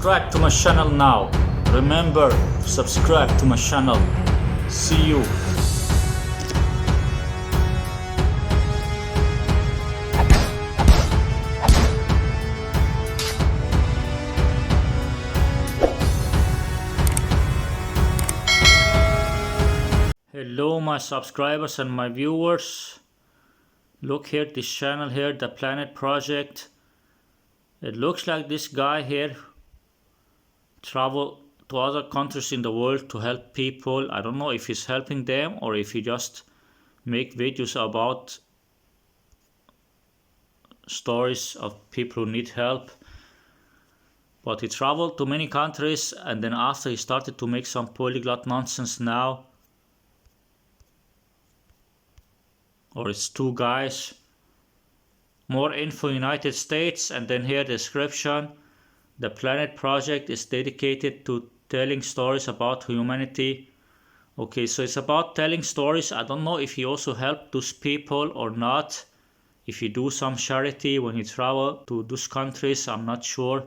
Subscribe to my channel now. Remember to subscribe to my channel. See you. Hello my subscribers and my viewers. Look here, this channel here, the Planet Project. It looks like this guy here travel to other countries in the world to help people. I don't know if he's helping them or if he just make videos about stories of people who need help. But he traveled to many countries, and then after he started to make some polyglot nonsense now. Or it's two guys. More info, United States, and then here description. The Planet Project is dedicated to telling stories about humanity. Okay, so it's about telling stories. I don't know if he also helped those people or not. If he do some charity when he travel to those countries, I'm not sure.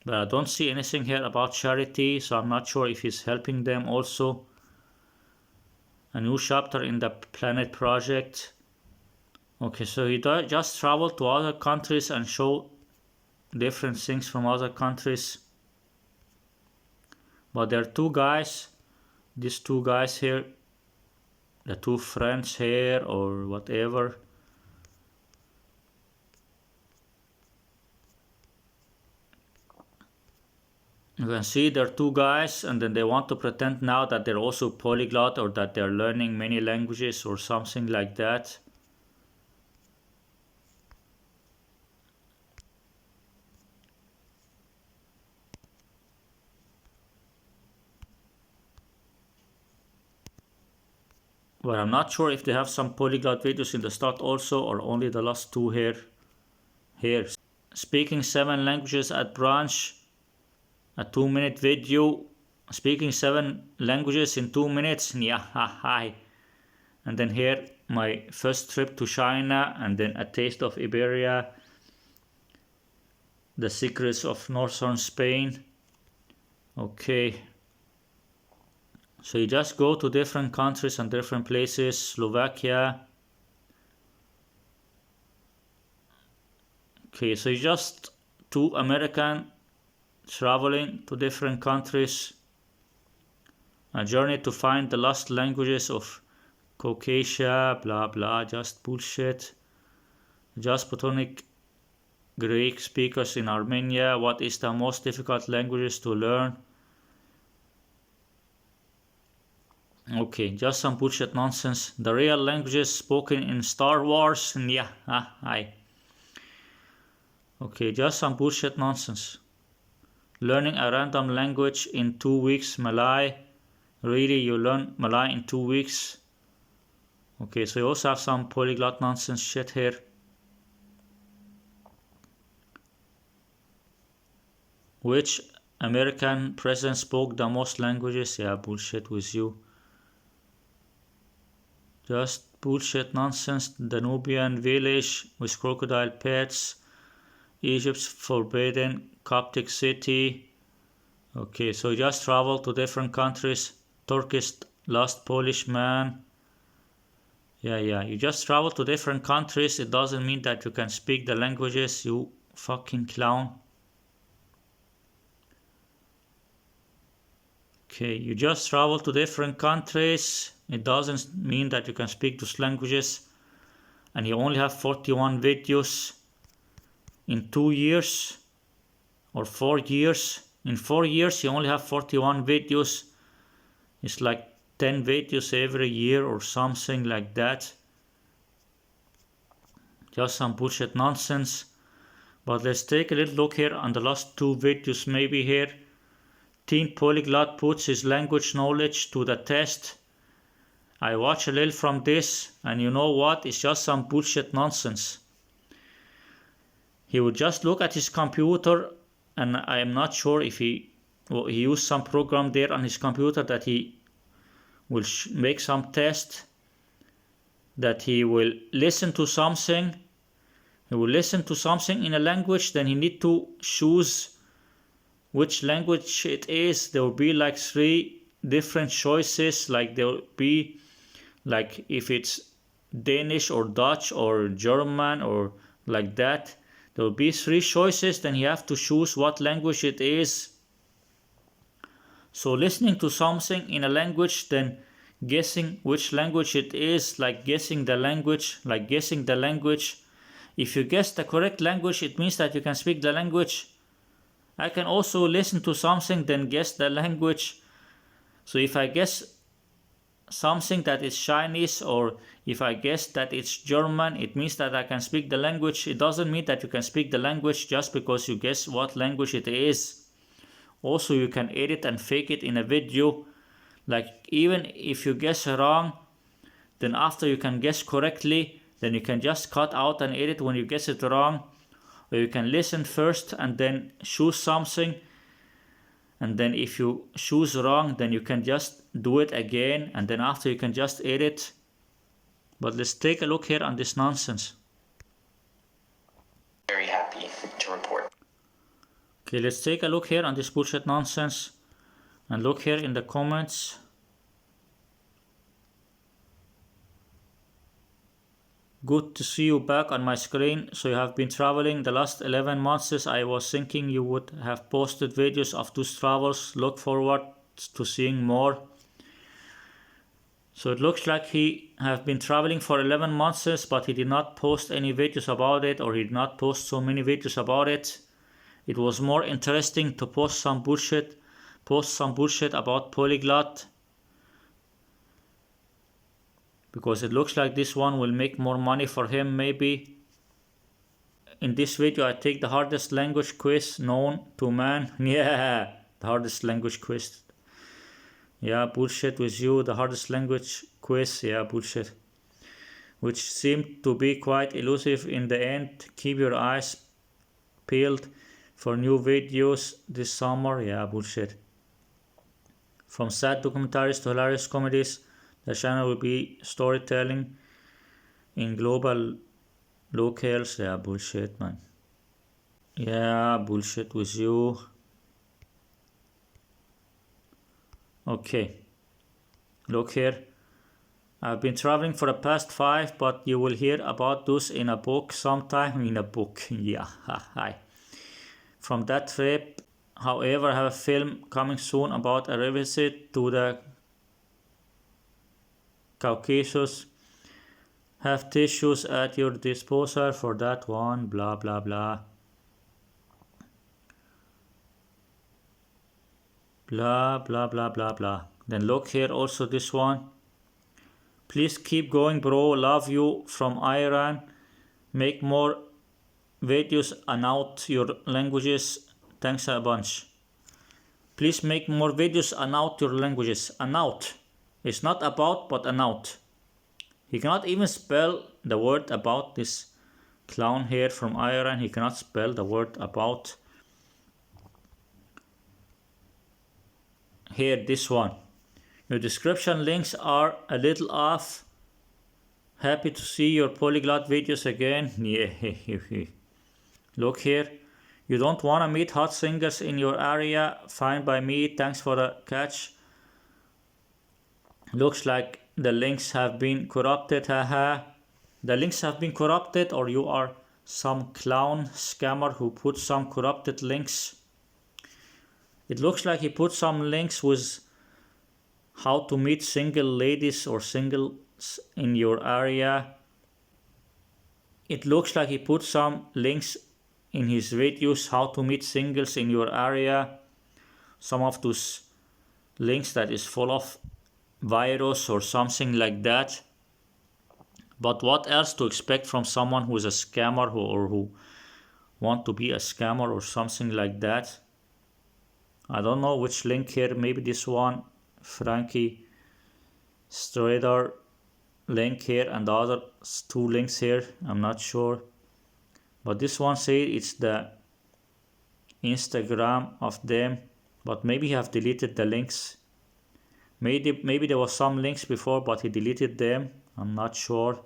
But I don't see anything here about charity, so I'm not sure if he's helping them also. A new chapter in the Planet Project. Okay, so he just traveled to other countries and show different things from other countries. But there are two guys. These two guys here. The two friends here or whatever. You can see there are two guys, and then they want to pretend now that they're also polyglot or that they're learning many languages or something like that. But I'm not sure if they have some polyglot videos in the start also or only the last two here. Here. Speaking 7 languages at brunch. A 2-minute video. Speaking 7 languages in 2 minutes. Yeah, hi. And then here my first trip to China, and then a taste of Iberia. The secrets of northern Spain. Okay. So you just go to different countries and different places. Slovakia. Okay, so you just two American traveling to different countries. A journey to find the lost languages of Caucasia, blah blah, just bullshit. Just Platonic Greek speakers in Armenia. What is the most difficult languages to learn? Okay, just some bullshit nonsense. The real languages spoken in Star Wars. Yeah, hi. Okay, just some bullshit nonsense. Learning a random language in 2 weeks. Malay. Really, you learn Malay in 2 weeks? Okay, so you also have some polyglot nonsense shit here. Which American president spoke the most languages? Yeah, bullshit with you. Just bullshit nonsense. The Nubian village with crocodile pets. Egypt's forbidden Coptic city. Okay, so you just travel to different countries. Turkish lost Polish man. Yeah, you just travel to different countries. It doesn't mean that you can speak the languages, you fucking clown. Okay, you just travel to different countries. It doesn't mean that you can speak those languages. And you only have 41 videos in 2 years or 4 years. In 4 years you only have 41 videos. It's like 10 videos every year or something like that. Just some bullshit nonsense. But let's take a little look here on the last 2 videos maybe here. Teen Polyglot puts his language knowledge to the test. I watch a little from this, and you know what? It's just some bullshit nonsense. He would just look at his computer, and I am not sure if he used some program there on his computer that he will make some test, that he will listen to something, He will listen to something in a language, then he need to choose which language it is. There will be like 3 different choices. Like there will be like if it's Danish or Dutch or German or like that. There will be 3 choices, then you have to choose what language it is. So listening to something in a language, then guessing which language it is, like guessing the language. If you guess the correct language, it means that you can speak the language. I can also listen to something, then guess the language. So if I guess something that is Chinese, or if I guess that it's German, it means that I can speak the language. It doesn't mean that you can speak the language just because you guess what language it is. Also, you can edit and fake it in a video. Like even if you guess wrong, then after you can guess correctly, then you can just cut out and edit when you guess it wrong. Or you can listen first and then choose something. And then if you choose wrong, then you can just do it again. And then after you can just edit. But let's take a look here on this nonsense. Very happy to report. Okay, let's take a look here on this bullshit nonsense. And look here in the comments. Good to see you back on my screen. So you have been traveling the last 11 months. I was thinking you would have posted videos of those travels. Look forward to seeing more. So it looks like he have been traveling for 11 months, but he did not post any videos about it, or he did not post so many videos about it. It was more interesting to post some bullshit about Polyglot. Because it looks like this one will make more money for him maybe. In this video I take the hardest language quiz known to man. Yeah, the hardest language quiz. Yeah, bullshit with you. The hardest language quiz. Yeah, bullshit. Which seemed to be quite elusive in the end. Keep your eyes peeled for new videos this summer. Yeah, bullshit. From sad documentaries to hilarious comedies, the channel will be storytelling in global locales. Yeah, bullshit, man. Yeah, bullshit with you. Okay. Look here. I've been traveling for the past 5, but you will hear about those in a book sometime. In a book. Yeah, hi. From that trip, however, I have a film coming soon about a revisit to the Caucasus. Have tissues at your disposal for that one. Blah blah blah. Blah blah blah blah blah. Then look here also this one. Please keep going, bro. Love you from Iran. Make more videos about your languages. Thanks a bunch. Please make more videos about your languages. About. It's not about, but about. He cannot even spell the word about, this clown here from Iran. He cannot spell the word about. Here, this one. Your description links are a little off. Happy to see your polyglot videos again. Yeah. Look here. You don't want to meet hot singers in your area? Fine by me. Thanks for the catch. Looks like the links have been corrupted. Haha. The links have been corrupted, or you are some clown scammer who put some corrupted links. It looks like he put some links with how to meet single ladies or singles in your area. It looks like he put some links in his videos how to meet singles in your area. Some of those links that is full of virus or something like that. But what else to expect from someone who is a scammer who want to be a scammer or something like that? I don't know which link here. Maybe this one, Frankie Strader link here, and the other 2 links here. I'm not sure. But this one says it's the Instagram of them. But maybe he have deleted the links. Maybe there was some links before, but he deleted them. I'm not sure.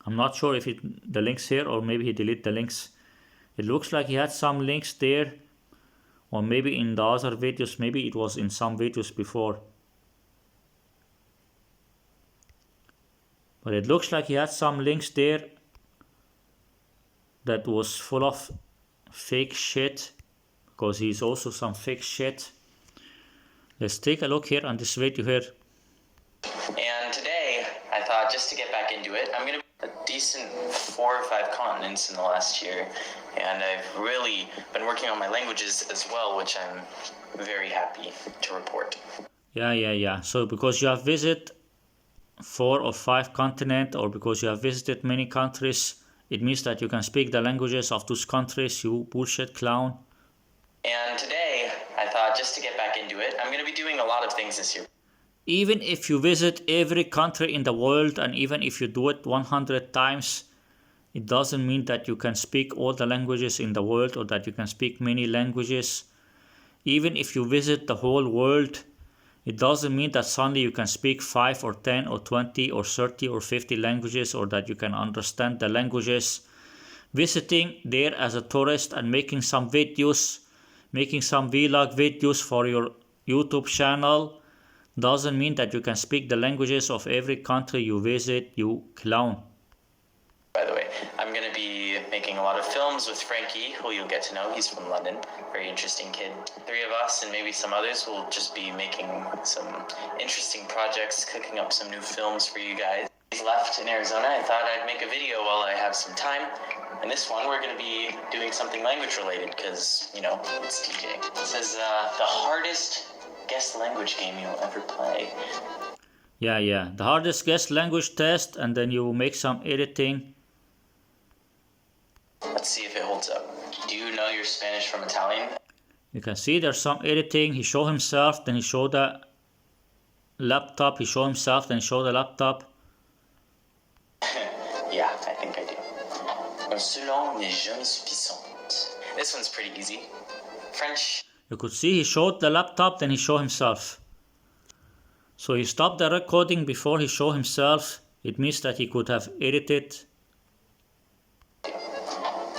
I'm not sure if the links here, or maybe he deleted the links. It looks like he had some links there, or maybe in the other videos, maybe it was in some videos before. But it looks like he had some links there that was full of fake shit, because he's also some fake shit. Let's take a look here on this video here. And today, I thought just to get back into it, I'm going to a decent 4 or 5 continents in the last year. And I've really been working on my languages as well, which I'm very happy to report. Yeah. So because you have visited 4 or 5 continents, or because you have visited many countries, it means that you can speak the languages of those countries, you bullshit clown. And today, I thought just to get back into it, I'm going to be doing a lot of things this year. Even if you visit every country in the world, and even if you do it 100 times, it doesn't mean that you can speak all the languages in the world, or that you can speak many languages. Even if you visit the whole world, it doesn't mean that suddenly you can speak 5 or 10 or 20 or 30 or 50 languages, or that you can understand the languages. Visiting there as a tourist and making some videos, making some vlog videos for your YouTube channel, doesn't mean that you can speak the languages of every country you visit, you clown. By the way, I'm going to be making a lot of films with Frankie, who you'll get to know. He's from London. Very interesting kid. 3 of us and maybe some others will just be making some interesting projects, cooking up some new films for you guys. He's left in Arizona. I thought I'd make a video while I have some time. And this one, we're going to be doing something language related because, you know, it's TJ. It says the hardest guess language game you'll ever play. Yeah. The hardest guess language test, and then you make some editing. Let's see if it holds up. Do you know your Spanish from Italian? You can see there's some editing. He showed himself, then he showed the laptop. He showed himself, then he showed the laptop. Yeah, I think I do. Un seul langue n'est jamais suffisante. This one's pretty easy. French. You could see he showed the laptop, then he showed himself. So he stopped the recording before he showed himself. It means that he could have edited.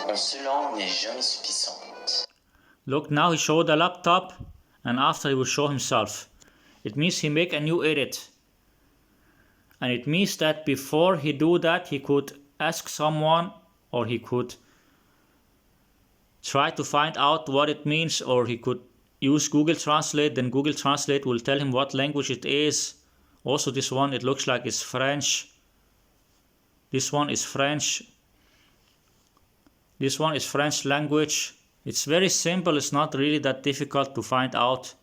Un seul langue n'est jamais suffisante. Look, now he showed the laptop, and after he will show himself. It means he make a new edit. And it means that before he do that, he could ask someone, or he could try to find out what it means, or he could use Google Translate. Then Google Translate will tell him what language it is. Also this one, it looks like it's French. This one is French. This one is French language. It's very simple. It's not really that difficult to find out.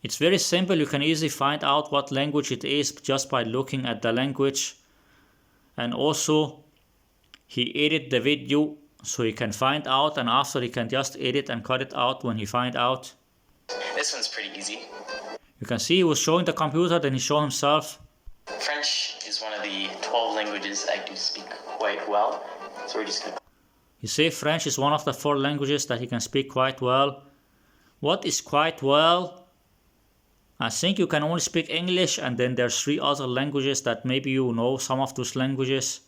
It's very simple. You can easily find out what language it is just by looking at the language. And also he edited the video so he can find out, and after he can just edit and cut it out when he find out. This one's pretty easy. You can see he was showing the computer, then he showed himself. French is one of the 12 languages I do speak quite well. So we're just going to... He said French is one of the 4 languages that he can speak quite well. What is quite well? I think you can only speak English, and then there's 3 other languages that maybe you know some of those languages.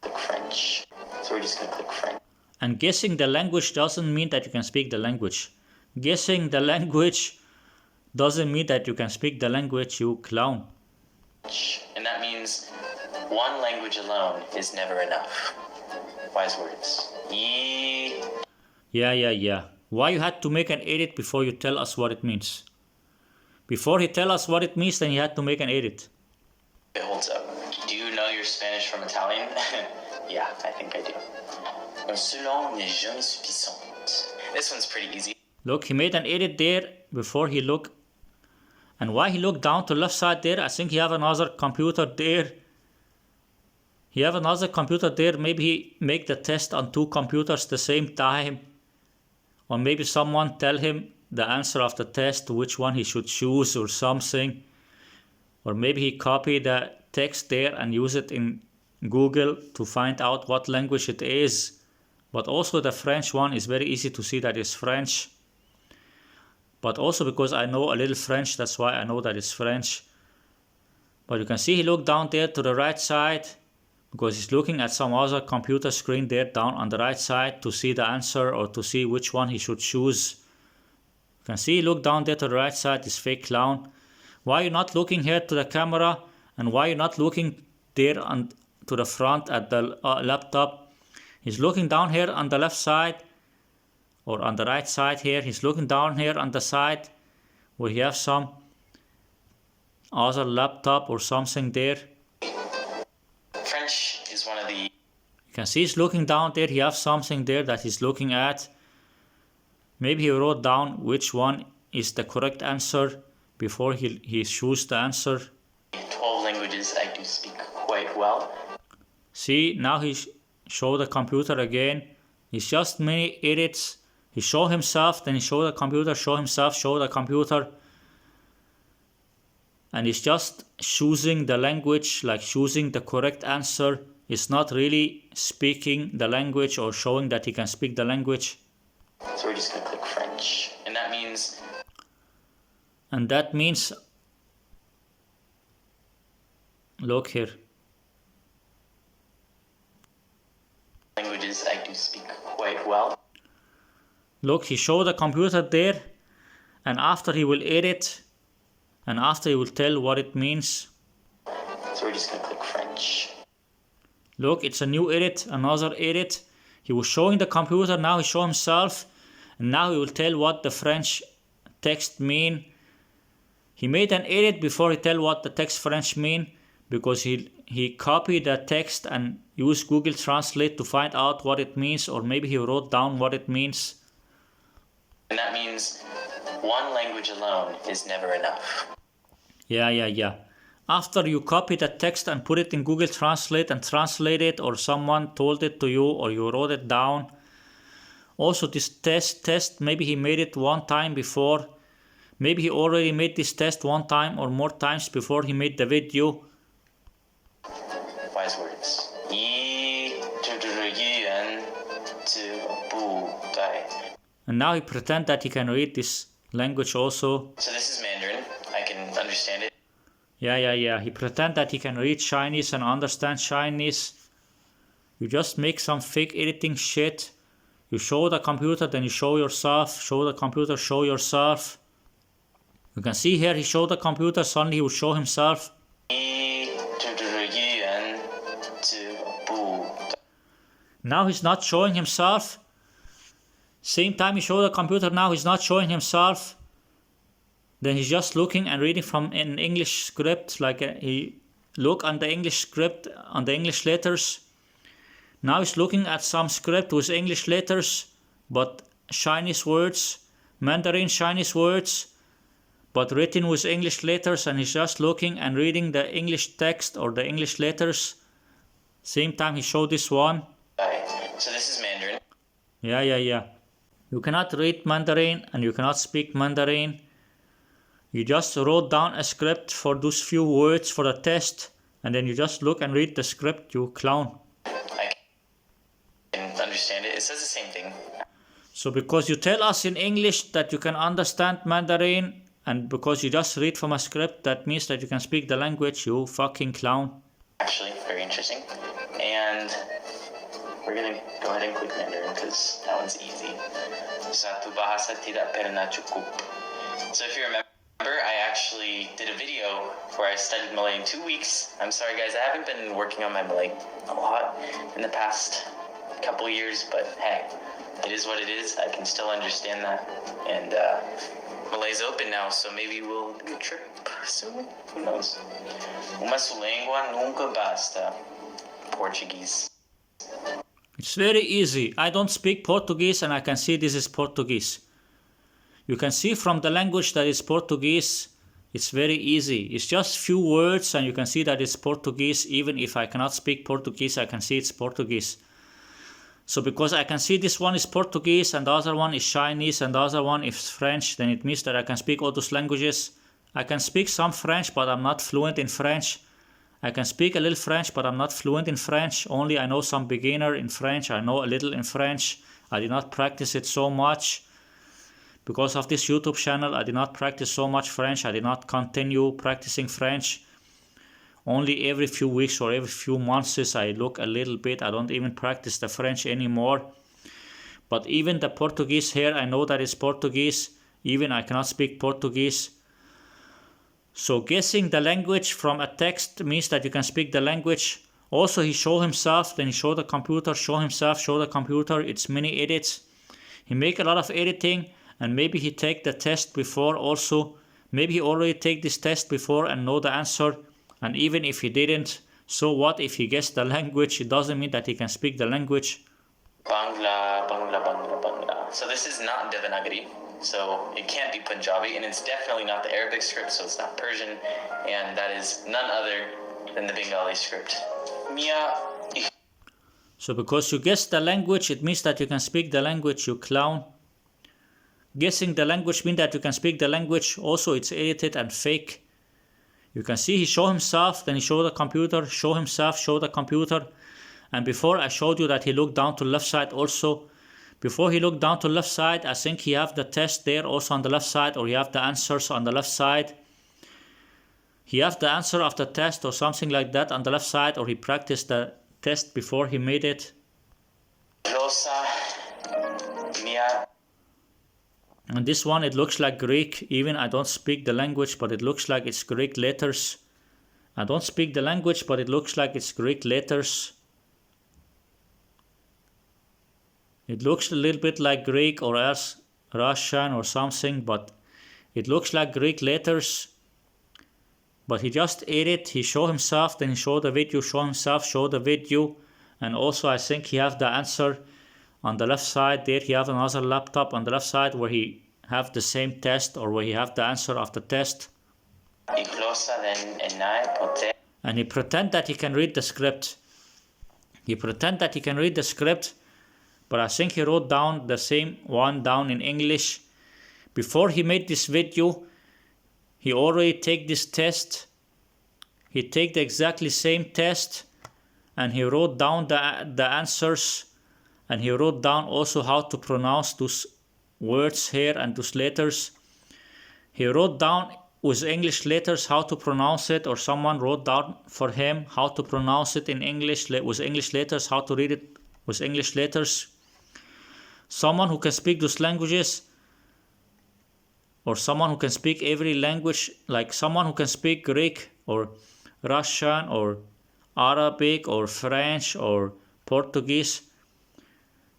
Click French. So we're just going to click French. And guessing the language doesn't mean that you can speak the language. Guessing the language doesn't mean that you can speak the language, you clown. And that means one language alone is never enough. Wise words. Yeah. Why you had to make an edit before you tell us what it means? Before he tell us what it means, then he had to make an edit. It holds up. Do you know your Spanish from Italian? Yeah, I think I do. Un seul langue n'est jamais suffisante. This one's pretty easy. Look, he made an edit there before he looked. And why he looked down to left side there? I think he have another computer there. He have another computer there. Maybe he make the test on 2 computers the same time. Or maybe someone tell him the answer of the test, which one he should choose or something. Or maybe he copy the text there and use it in Google to find out what language it is. But also the French one is very easy to see that it's French. But also because I know a little French, that's why I know that it's French. But you can see he looked down there to the right side because he's looking at some other computer screen there down on the right side to see the answer or to see which one he should choose. You can see he looked down there to the right side, this fake clown. Why are you not looking here to the camera, and why are you not looking there on to the front at the laptop? He's looking down here on the left side or on the right side here. He's looking down here on the side where you have some other laptop or something there. French is one of the... You can see he's looking down there. He has something there that he's looking at. Maybe he wrote down which one is the correct answer before he chose the answer. 12 languages I do speak quite well. See, now he show the computer again. It's just many edits. He show himself, then he show the computer, show himself, show the computer. And he's just choosing the language, like choosing the correct answer. It's not really speaking the language or showing that he can speak the language. So we're just going to click French. And that means... Look here. Languages I do speak quite well. Look, he showed the computer there. And after he will edit. And after he will tell what it means. So we're just going to click French. Look, it's a new edit, another edit. He was showing the computer, now he show himself. And now he will tell what the French text mean. He made an edit before he tell what the text French mean. Because he copied the text and used Google Translate to find out what it means. Or maybe he wrote down what it means. And that means one language alone is never enough. Yeah. After you copy the text and put it in Google Translate and translate it, or someone told it to you, or you wrote it down. Also this test, maybe he made it one time before. Maybe he already made this test one time or more times before he made the video. Wise words. And now he pretend that he can read this language also. So this is Mandarin. I can understand it. Yeah. He pretend that he can read Chinese and understand Chinese. You just make some fake editing shit. You show the computer, then you show yourself. Show the computer, show yourself. You can see here he showed the computer, suddenly he will show himself. Now he's not showing himself. Same time he showed the computer, now he's not showing himself. Then he's just looking and reading from an English script, like he look on the English script, on the English letters. Now he's looking at some script with English letters, but Chinese words, Mandarin Chinese words, but written with English letters, and he's just looking and reading the English text or the English letters. Same time he showed this one. So this is Mandarin. Yeah. You cannot read Mandarin and you cannot speak Mandarin. You just wrote down a script for those few words for the test, and then you just look and read the script, you clown. I can understand it. It says the same thing. So because you tell us in English that you can understand Mandarin, and because you just read from a script, that means that you can speak the language, you fucking clown. Actually, very interesting. And we're gonna go ahead and click Mandarin because that one's easy. Satu bahasa tidak pernah cukup. So if you remember, I actually did a video where I studied Malay in 2 weeks. I'm sorry guys, I haven't been working on my Malay a lot in the past couple years, but hey, it is what it is. I can still understand that. And Malay's open now, so maybe we'll do a trip soon. Who knows? Uma sua língua nunca basta. Portuguese. It's very easy. I don't speak Portuguese and I can see this is Portuguese. You can see from the language that it's Portuguese. It's very easy. It's just few words and you can see that it's Portuguese. Even if I cannot speak Portuguese, I can see it's Portuguese. So because I can see this one is Portuguese and the other one is Chinese and the other one is French, then it means that I can speak all those languages. I can speak some French, but I'm not fluent in French. I can speak a little French, but I'm not fluent in French. Only I know some beginner in French. I know a little in French. I did not practice it so much. Because of this YouTube channel, I did not practice so much French. I did not continue practicing French. only every few weeks or every few months I look a little bit. I don't even practice the French anymore. But even the Portuguese here, I know that it's Portuguese. Even I cannot speak Portuguese. So guessing the language from a text means that you can speak the language. Also, he show himself, then he show the computer, show himself, show the computer. It's mini edits. He make a lot of editing, and maybe he take the test before also. Maybe he already take this test before and know the answer. And even if he didn't, so what if he guessed the language? It doesn't mean that he can speak the language. Bangla, Bangla, Bangla, Bangla. So this is not Devanagari, so it can't be Punjabi, and it's definitely not the Arabic script, so it's not Persian, and that is none other than the Bengali script. Mia. So because you guessed the language, it means that you can speak the language, you clown. Guessing the language means that you can speak the language. Also, it's edited and fake. You can see he show himself, then he show the computer, show himself, show the computer. And before I showed you that he looked down to the left side also. Before he looked down to the left side, I think he have the test there also on the left side, or he have the answers on the left side. He have the answer of the test or something like that on the left side, or he practiced the test before he made it. And this one, it looks like Greek. Even I don't speak the language, but it looks like it's Greek letters. I don't speak the language, but it looks like it's Greek letters. It looks a little bit like Greek or else Russian or something, but it looks like Greek letters. But he just edit, he show himself, then he show the video, show himself, show the video. And also I think he have the answer on the left side. There he have another laptop on the left side where he have the same test, or where he have the answer of the test. And he pretend that he can read the script. He pretend that he can read the script, but I think he wrote down the same one down in English. Before he made this video, he already take this test. He take the exactly same test, and he wrote down the answers, and he wrote down also how to pronounce those words here and those letters. He wrote down with English letters how to pronounce it, or someone wrote down for him how to pronounce it in English with English letters, how to read it with English letters. Someone who can speak those languages, or someone who can speak every language, like someone who can speak Greek or Russian or Arabic or French or Portuguese,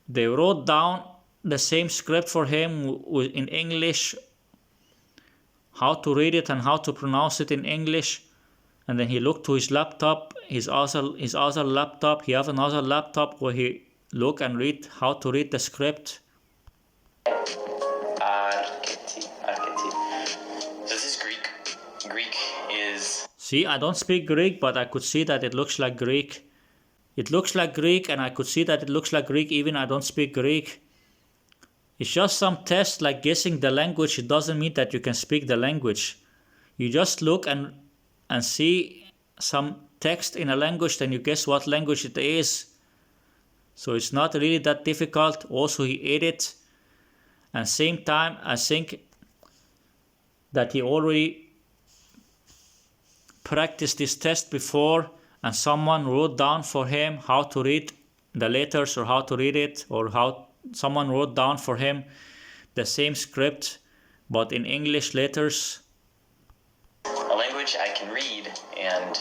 they wrote down the same script for him in English, how to read it and how to pronounce it in English. And then he looked to his laptop, his other laptop. He have another laptop where he look and read how to read the script. This is Greek. Greek is... See, I don't speak Greek, but I could see that it looks like Greek. It looks like Greek, and I could see that it looks like Greek, even I don't speak Greek. It's just some test like guessing the language. It doesn't mean that you can speak the language. You just look and see some text in a language, then you guess what language it is. So it's not really that difficult. Also, he edit, and same time I think that he already practiced this test before, and someone wrote down for him how to read the letters or how to read it, or how someone wrote down for him the same script but in English letters. A language I can read, and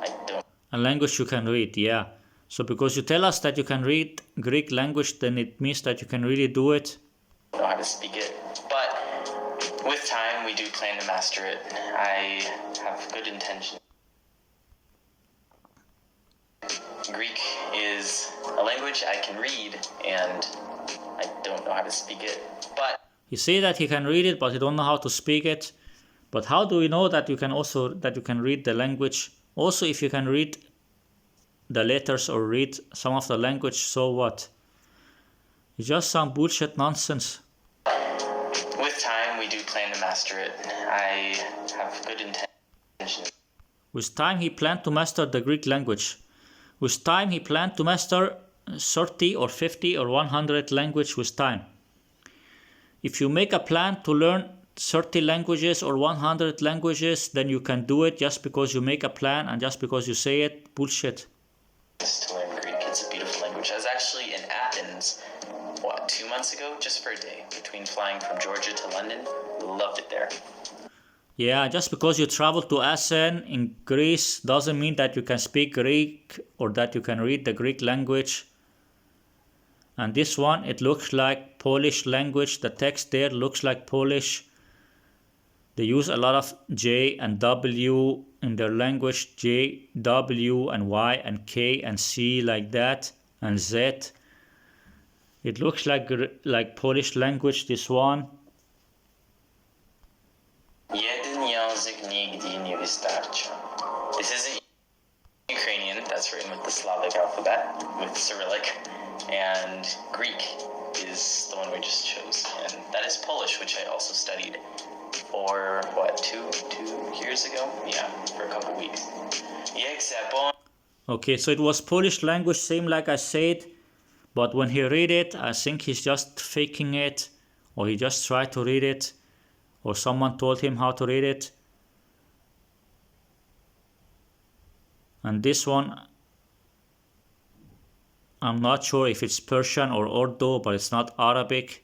I don't. A language you can read, yeah. So because you tell us that you can read Greek language, then it means that you can really do it. I don't know how to speak it, but with time we do plan to master it. I have good intention. Greek is a language I can read, and I don't know how to speak it, but... You say that he can read it, but you don't know how to speak it. But how do we know that you can read the language? Also, if you can read the letters or read some of the language, so what? It's just some bullshit nonsense. With time, we do plan to master it. I have good intentions. With time, he planned to master the Greek language. With time, he planned to master 30 or 50 or 100 language with time. If you make a plan to learn 30 languages or 100 languages, then you can do it just because you make a plan and just because you say it. Bullshit. To learn Greek. It's a beautiful language. I was actually in Athens, 2 months ago, just for a day, between flying from Georgia to London. Loved it there. Yeah, just because you travel to Athens in Greece doesn't mean that you can speak Greek or that you can read the Greek language. And this one, it looks like Polish language. The text there looks like Polish. They use a lot of J and W in their language. J, W, and Y, and K, and C, like that, and Z. It looks like Polish language, this one. Jeden język nigdy nie wystarczy. This isn't Ukrainian, that's written with the Slavic alphabet, with Cyrillic, and Greek is the one we just chose, and that is Polish, which I also studied for, two years ago? Yeah, for a couple weeks. Okay, so it was Polish language, same like I said, but when he read it, I think he's just faking it, or he just tried to read it, or someone told him how to read it. And this one, I'm not sure if it's Persian or Urdu, but it's not Arabic.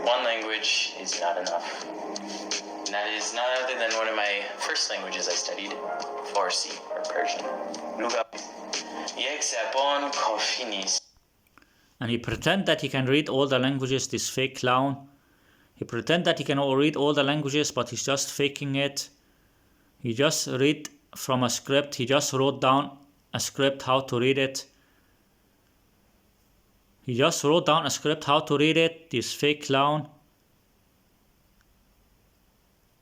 One language is not enough. And that is none other than one of my first languages I studied, Farsi or Persian. And he pretend that he can read all the languages, this fake clown. He pretend that he can read all the languages, but he's just faking it. He just read from a script. He just wrote down a script how to read it. He just wrote down a script how to read it, this fake clown.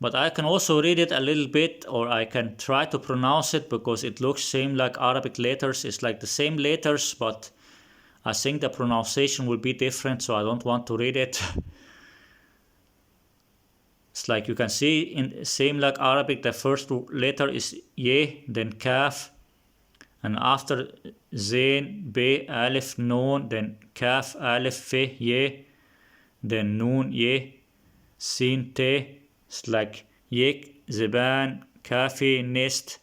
But I can also read it a little bit, or I can try to pronounce it because it looks same like Arabic letters. It's like the same letters, but I think the pronunciation will be different, so I don't want to read it. It's like you can see in same like Arabic, the first letter is ye, then kaf, and after zain, be, alif, noon, then kaf, alif, fe, ye, then noon, ye, sin, te. It's like yek, zeban, kafi, nist.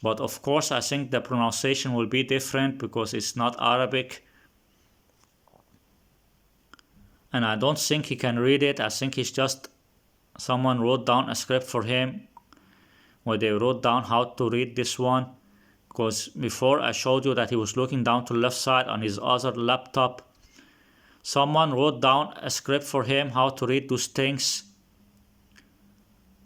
But of course I think the pronunciation will be different because it's not Arabic. And I don't think he can read it. I think he's just someone wrote down a script for him where they wrote down how to read this one. Because before I showed you that he was looking down to the left side on his other laptop. Someone wrote down a script for him how to read those things.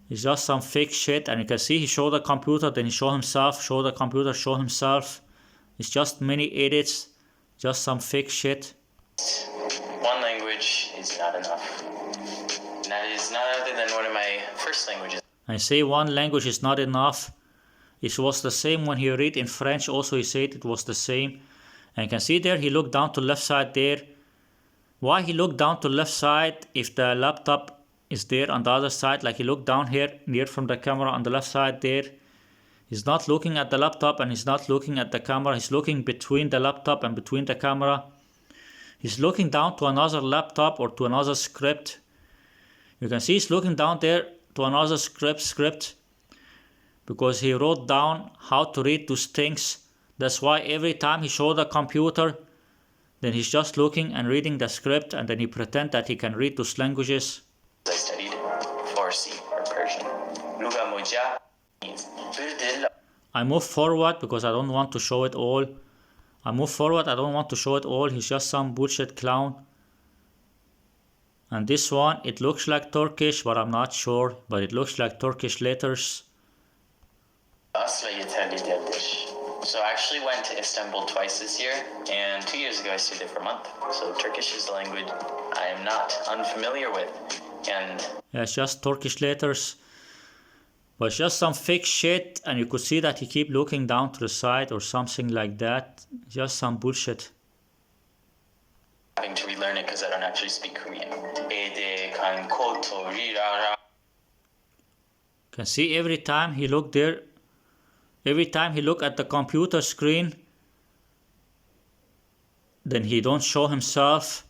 It's just some fake shit, and you can see he showed the computer, then he showed himself, show the computer, show himself. It's just many edits, just some fake shit. One language is not enough. And that is none other than one of my first languages. I say one language is not enough. It was the same when he read in French, also he said it was the same. And you can see there, he looked down to the left side there. Why he looked down to the left side if the laptop is there on the other side? Like he looked down here, near from the camera on the left side there. He's not looking at the laptop and he's not looking at the camera. He's looking between the laptop and between the camera. He's looking down to another laptop or to another script. You can see he's looking down there to another script because he wrote down how to read those things. That's why every time he showed the computer, then he's just looking and reading the script, and then he pretend that he can read those languages. I studied Farsi or Persian. I move forward because I don't want to show it all. I move forward, I don't want to show it all. He's just some bullshit clown. And this one, it looks like Turkish, but I'm not sure. But it looks like Turkish letters. So I actually went to Istanbul twice this year, and 2 years ago I stayed there for a month. So Turkish is a language I am not unfamiliar with. And yeah, it's just Turkish letters. But it's just some fake shit, and you could see that he keep looking down to the side or something like that. Just some bullshit. Having to relearn it because I don't actually speak Korean. You can see every time he look there, every time he look at the computer screen, then he don't show himself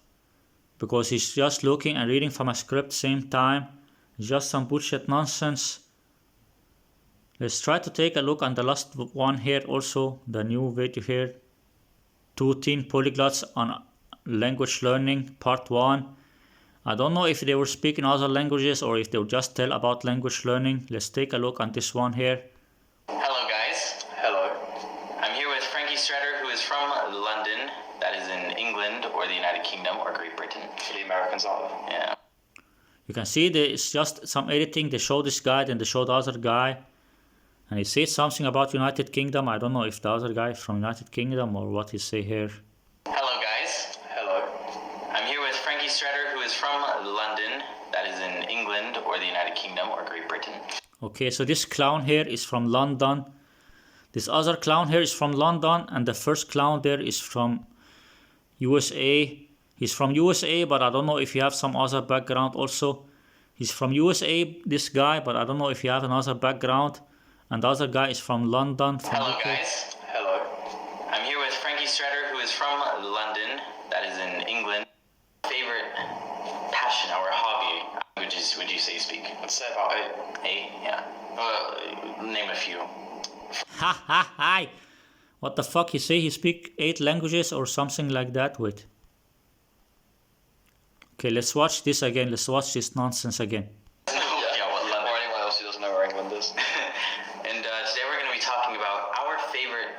because he's just looking and reading from a script same time. It's just some bullshit nonsense. Let's try to take a look on the last one here also, the new video here. 2 teen polyglots on language learning, part 1. I don't know if they were speaking other languages or if they would just tell about language learning. Let's take a look on this one here. Hello, guys. Hello. I'm here with Frankie Strader, who is from London. That is in England or the United Kingdom or Great Britain. For the Americans out there. Yeah. You can see it's just some editing. They show this guy, then they show the other guy. And he says something about United Kingdom. I don't know if the other guy is from United Kingdom or what he say here. Hello, guys. Hello. I'm here with Frankie Strader, who is from London. That is in England or the United Kingdom or Great Britain. Okay, so this clown here is from London. This other clown here is from London. And the first clown there is from USA. He's from USA, but I don't know if you have some other background also. He's from USA, this guy, but I don't know if you have another background. And the other guy is from London. Hello, guys. Hello. I'm here with Frankie Strader, who is from London. That is in England. Favorite passion or hobby would you say you speak? Let's say about 8. 8, yeah. Well, name a few. Ha ha ha! What the fuck? He say he speak 8 languages or something like that? Wait. Okay, let's watch this again. Let's watch this nonsense again. Yeah, what London? Or anyone else who doesn't know where England is. And today we're going to be talking about our favorite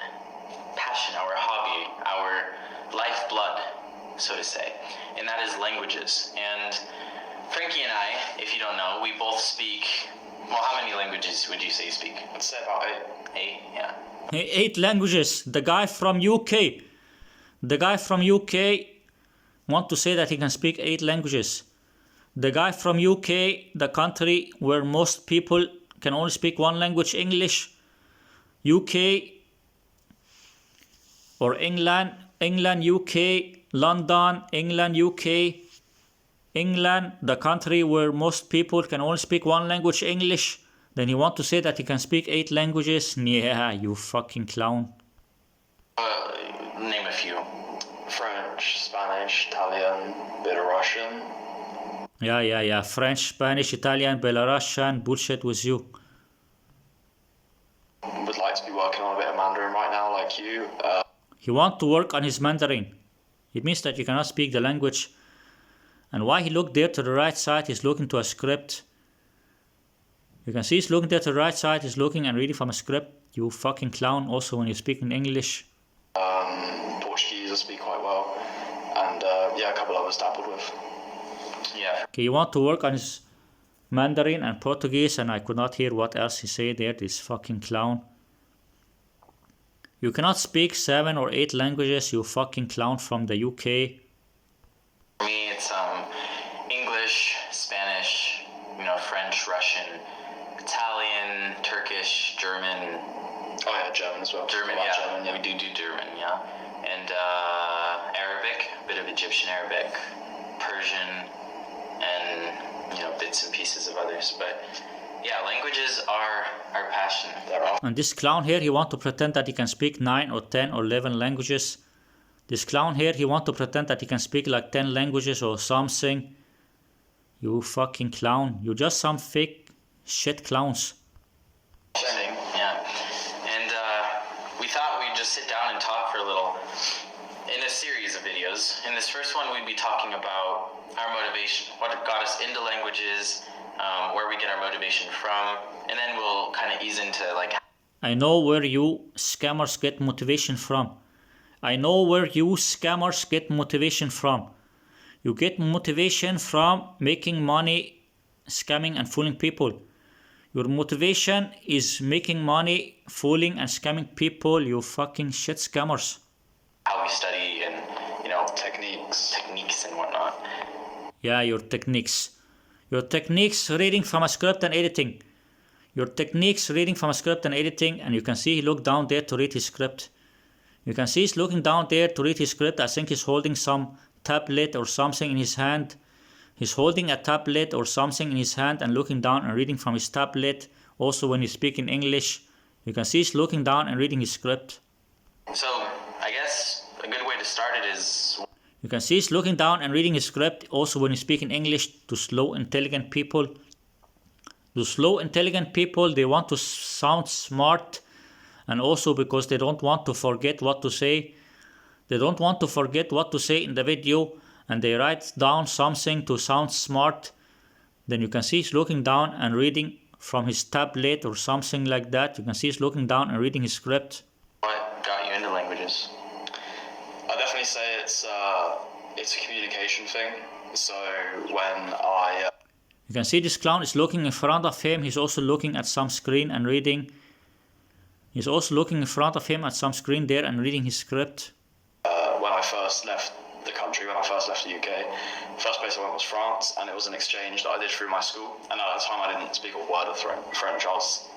passion, our hobby, our lifeblood, so to say. And that is languages. And Frankie and I, if you don't know, we both speak, well, how many languages would you say you speak? I'd say about 8. 8, yeah. 8 languages. The guy from UK. The guy from UK want to say that he can speak 8 languages. The guy from UK, the country where most people can only speak 1 language, English. UK or England, UK, London, England, UK. England, the country where most people can only speak 1 language, English. Then you want to say that he can speak 8 languages? Yeah, you fucking clown. Name a few. French, Spanish, Italian, bit of Russian. Yeah. French, Spanish, Italian, Belarusian. Bullshit with you. Would like to be working on a bit of Mandarin right now, like you. He want to work on his Mandarin. It means that you cannot speak the language. And why he looked there to the right side, he's looking to a script. You can see he's looking there to the right side, he's looking and reading from a script. You fucking clown, also when you speak in English. Portuguese I speak quite well. And yeah, a couple others dabbled with. Yeah. Okay, you want to work on his Mandarin and Portuguese, and I could not hear what else he said there, this fucking clown. You cannot speak 7 or 8 languages, you fucking clown from the UK. For me, it's English, Spanish, French, Russian, Italian, Turkish, German. Oh yeah, German as well. German, yeah. German, yeah. We do German, yeah. And Arabic, a bit of Egyptian Arabic, Persian, and bits and pieces of others. But yeah, languages are our passion. And this clown here, he want to pretend that he can speak 9 or 10 or 11 languages. This clown here, he want to pretend that he can speak like 10 languages or something. You fucking clown. You just some fake shit clowns. Yeah. And we thought we'd just sit down and talk for a little in a series of videos. In this first one, we'd be talking about our motivation, what got us into languages, where we get our motivation from, and then we'll kind of ease into like... I know where you scammers get motivation from. I know where you scammers get motivation from. You get motivation from making money, scamming and fooling people. Your motivation is making money, fooling and scamming people, you fucking shit scammers. How we study and, techniques and whatnot. Yeah, your techniques. Your techniques reading from a script and editing. Your techniques reading from a script and editing, and you can see he looked down there to read his script. You can see he's looking down there to read his script. I think he's holding some tablet or something in his hand. He's holding a tablet or something in his hand and looking down and reading from his tablet. Also when he's speaking English, you can see he's looking down and reading his script. So, I guess a good way to start it is... You can see he's looking down and reading his script also when he's speaking English to slow, intelligent people. The slow, intelligent people, they want to sound smart, and also because they don't want to forget what to say. They don't want to forget what to say in the video, and they write down something to sound smart. Then you can see he's looking down and reading from his tablet or something like that. You can see he's looking down and reading his script. What got you into languages? I definitely say it's a communication thing. So when I... You can see this clown is looking in front of him. He's also looking at some screen and reading. He's also looking in front of him at some screen there and reading his script. When I first left the country, when I first left the UK, first place I went was France, and it was an exchange that I did through my school. And at that time I didn't speak a word of French. I was,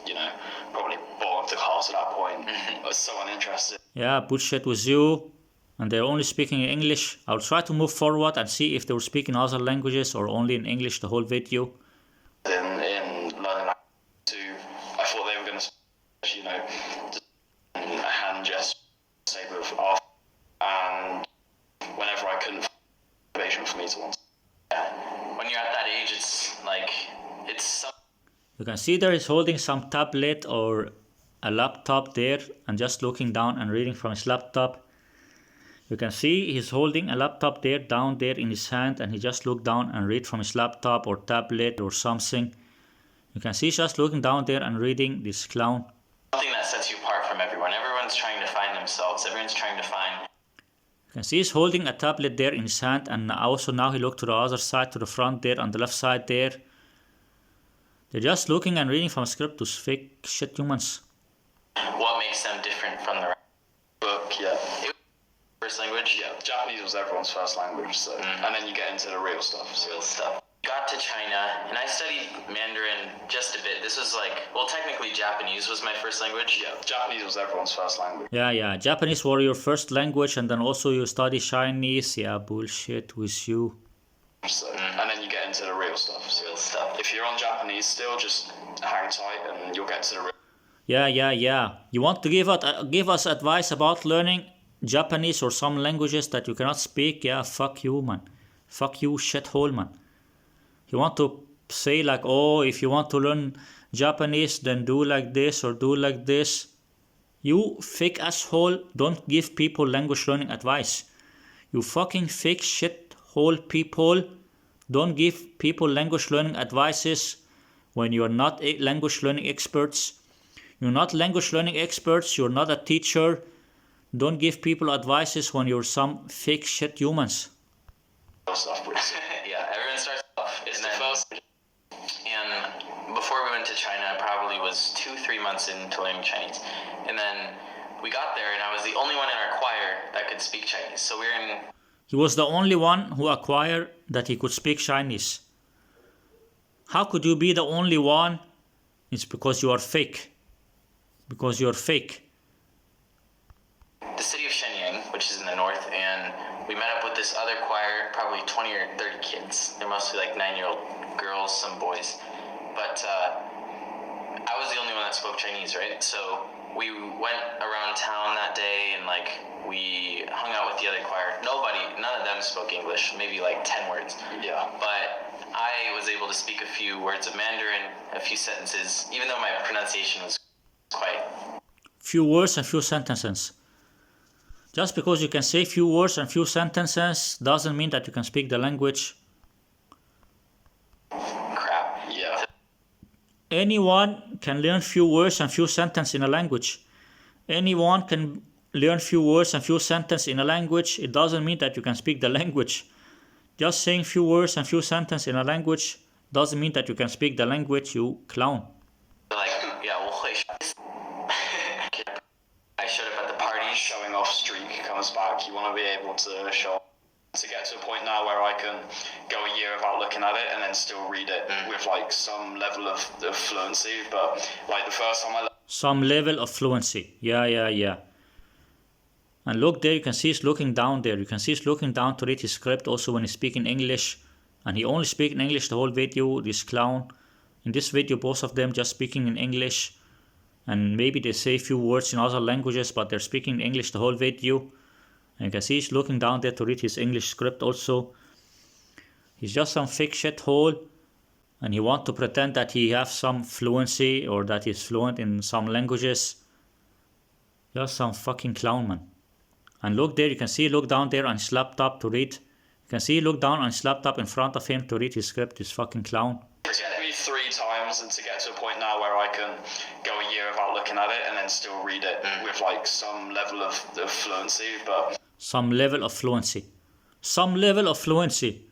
probably bored of the class at that point. I was so uninterested. Yeah, bullshit with you. And they're only speaking in English. I'll try to move forward and see if they were speaking other languages or only in English the whole video. In learning I thought they were going to speak, just a hand gesture, say with off, and whenever I couldn't find motivation for me to want to. When you're at that age, it's You can see there he's holding some tablet or a laptop there and just looking down and reading from his laptop. You can see he's holding a laptop there, down there in his hand, and he just looked down and read from his laptop or tablet or something. You can see he's just looking down there and reading, this clown. something that sets you apart from everyone. Everyone's trying to find themselves. Everyone's trying to find... You can see he's holding a tablet there in his hand, and also now he looked to the other side, to the front there, on the left side there. They're just looking and reading from a script to fake shit humans. what makes them different from the rest. Book, yeah. First language? Yeah, Japanese was everyone's first language, so and then you get into the real stuff. So. Real stuff. Got to China, and I studied Mandarin just a bit. This was technically Japanese was my first language. Yeah, Japanese was everyone's first language. Yeah, Japanese were your first language, and then also you study Chinese. Yeah, bullshit with you. So, and then you get into the real stuff. So Real stuff. if you're on Japanese still, just hang tight and you'll get to the real. Yeah. You want to give us advice about learning Japanese or some languages that you cannot speak? Yeah, fuck you, man. Fuck you, shithole, man. You want to say if you want to learn Japanese, then do like this or do like this. You fake asshole, don't give people language learning advice. You fucking fake shithole people, don't give people language learning advices when you are not language learning experts. You're not language learning experts, you're not a teacher. Don't give people advices when you're some fake shit humans. Stuff, Yeah, everyone starts off. It's and the then- first. And before we went to China, I probably was 2-3 months into learning Chinese. And then we got there, and I was the only one in our choir that could speak Chinese. So we were in... He was the only one who acquired that he could speak Chinese. How could you be the only one? It's because you are fake. Because you're fake. the city of Shenyang, which is in the north, and we met up with this other choir, probably 20 or 30 kids. They're mostly 9-year-old girls, some boys. But I was the only one that spoke Chinese, right? So we went around town that day and we hung out with the other choir. None of them spoke English, maybe 10 words. Yeah. But I was able to speak a few words of Mandarin, a few sentences, even though my pronunciation was quite... Few words and few sentences. Just because you can say few words and few sentences doesn't mean that you can speak the language. crap. Yeah. Anyone can learn few words and few sentences in a language. Anyone can learn few words and few sentences in a language. It doesn't mean that you can speak the language. Just saying few words and few sentences in a language doesn't mean that you can speak the language, you clown. Yeah, 我会 I showed up at the party. Showing off streak comes back. You want to be able to show to get to a point now where I can go a year without looking at it and then still read it with some level of fluency. But the first time I Some level of fluency. Yeah. And look there, you can see he's looking down there. You can see he's looking down to read his script also when he's speaking English. And he only speaks in English the whole video, this clown. In this video, both of them just speaking in English. And maybe they say a few words in other languages, but they're speaking English the whole video. And you can see he's looking down there to read his English script also. He's just some fake shithole, and he wants to pretend that he has some fluency or that he's fluent in some languages. Just some fucking clown, man. And look there, you can see, look down there on his laptop to read. You can see, look down on his laptop in front of him to read his script, this fucking clown. It's going to be 3 times, and to get to a point now where I can go a year without looking at it and then still read it with like some level of fluency, but... Some level of fluency. Some level of fluency.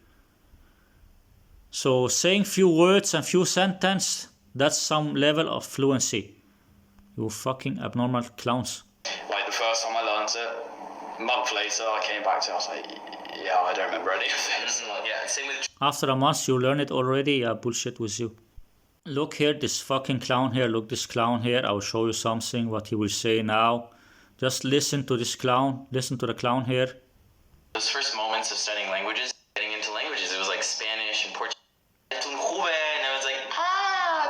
So saying few words and few sentences, that's some level of fluency. You fucking abnormal clowns. Like the first time I learned it, a month later I came back to it, I was like, yeah, I don't remember any of this. Yeah, same with... After a month you learn it already, yeah, bullshit with you. Look here, this fucking clown here, look this clown here, I will show you something, what he will say now. Just listen to this clown, listen to the clown here. Those first moments of studying languages, getting into languages, it was like Spanish and Portuguese. And I was like,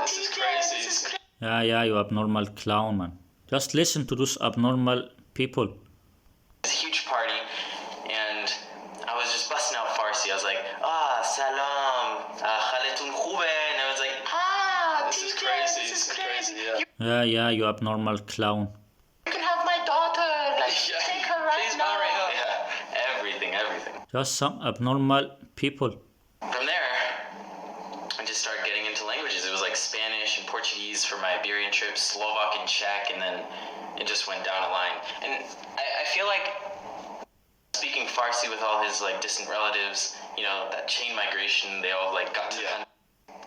this is crazy. Yeah, you abnormal clown, man. Just listen to those abnormal people. It's a huge party, and I was just busting out Farsi. I was like, salam, khaletun khube, and I was like, this is crazy. This is crazy. Yeah, you abnormal clown. You can have my daughter, like, Yeah, take her right please now. marry her. Yeah, everything. Just some abnormal people. From there, I just started getting into languages. It was like Spanish and Portuguese for my Iberian trip, Slovak and Czech, and then it just went down a line. And I feel like speaking Farsi with all his like distant relatives, you know, that chain migration, they all like got to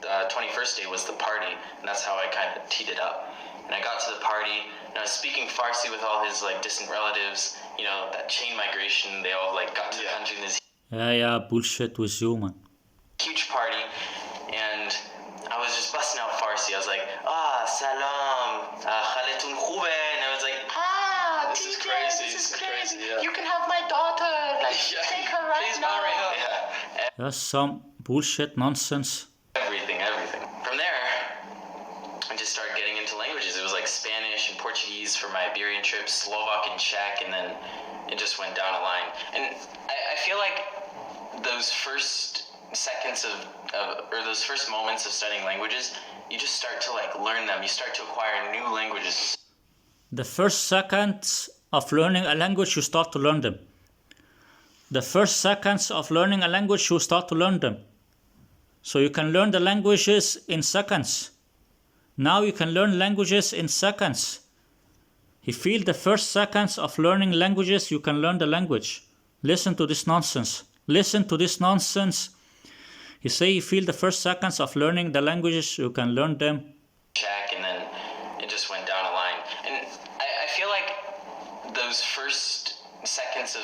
the 21st day was the party, and that's how I kind of teed it up. And I got to the party, and I was speaking Farsi with all his like distant relatives, you know, that chain migration, they all like got to the country in this Yeah, bullshit with you, man. huge party, and I was just busting out Farsi. I was like, salam, khaletun khube, and I was like, This is crazy. This is crazy. Yeah. You can have my daughter, like, take her right Please now. marry her. Yeah, Just some bullshit nonsense. everything. From there, I just started getting into languages. It was like Spanish and Portuguese for my Iberian trip, Slovak and Czech, and then it just went down a line. And I feel like those first seconds or those first moments of studying languages, you just start to like learn them. You start to acquire new languages. The first seconds of learning a language, you start to learn them. The first seconds of learning a language, you start to learn them. So you can learn the languages in seconds. Now you can learn languages in seconds. You feel the first seconds of learning languages, you can learn the language. Listen to this nonsense. Listen to this nonsense. You say you feel the first seconds of learning the languages, you can learn them. Check, and then it just went down a line. And I feel like those first seconds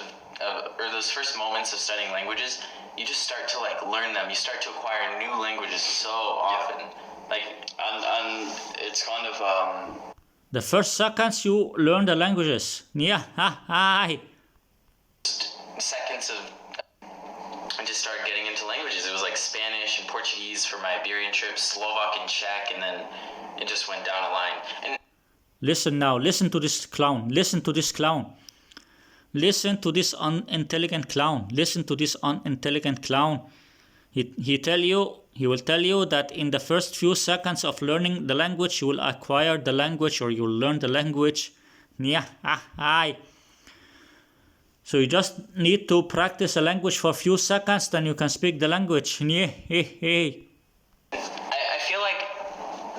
or those first moments of studying languages, you just start to like learn them. You start to acquire new languages so often. Like, And it's kind of The first seconds you learn the languages. Yeah, hi. seconds of I just started getting into languages. It was like Spanish and Portuguese for my Iberian trip, Slovak and Czech, and then it just went down a line. And Listen now, listen to this clown. Listen to this clown. Listen to this unintelligent clown. Listen to this unintelligent clown. He will tell you that in the first few seconds of learning the language, you will acquire the language or you will learn the language. Yeah, hi. So you just need to practice a language for a few seconds, then you can speak the language. Yeah, hey. I feel like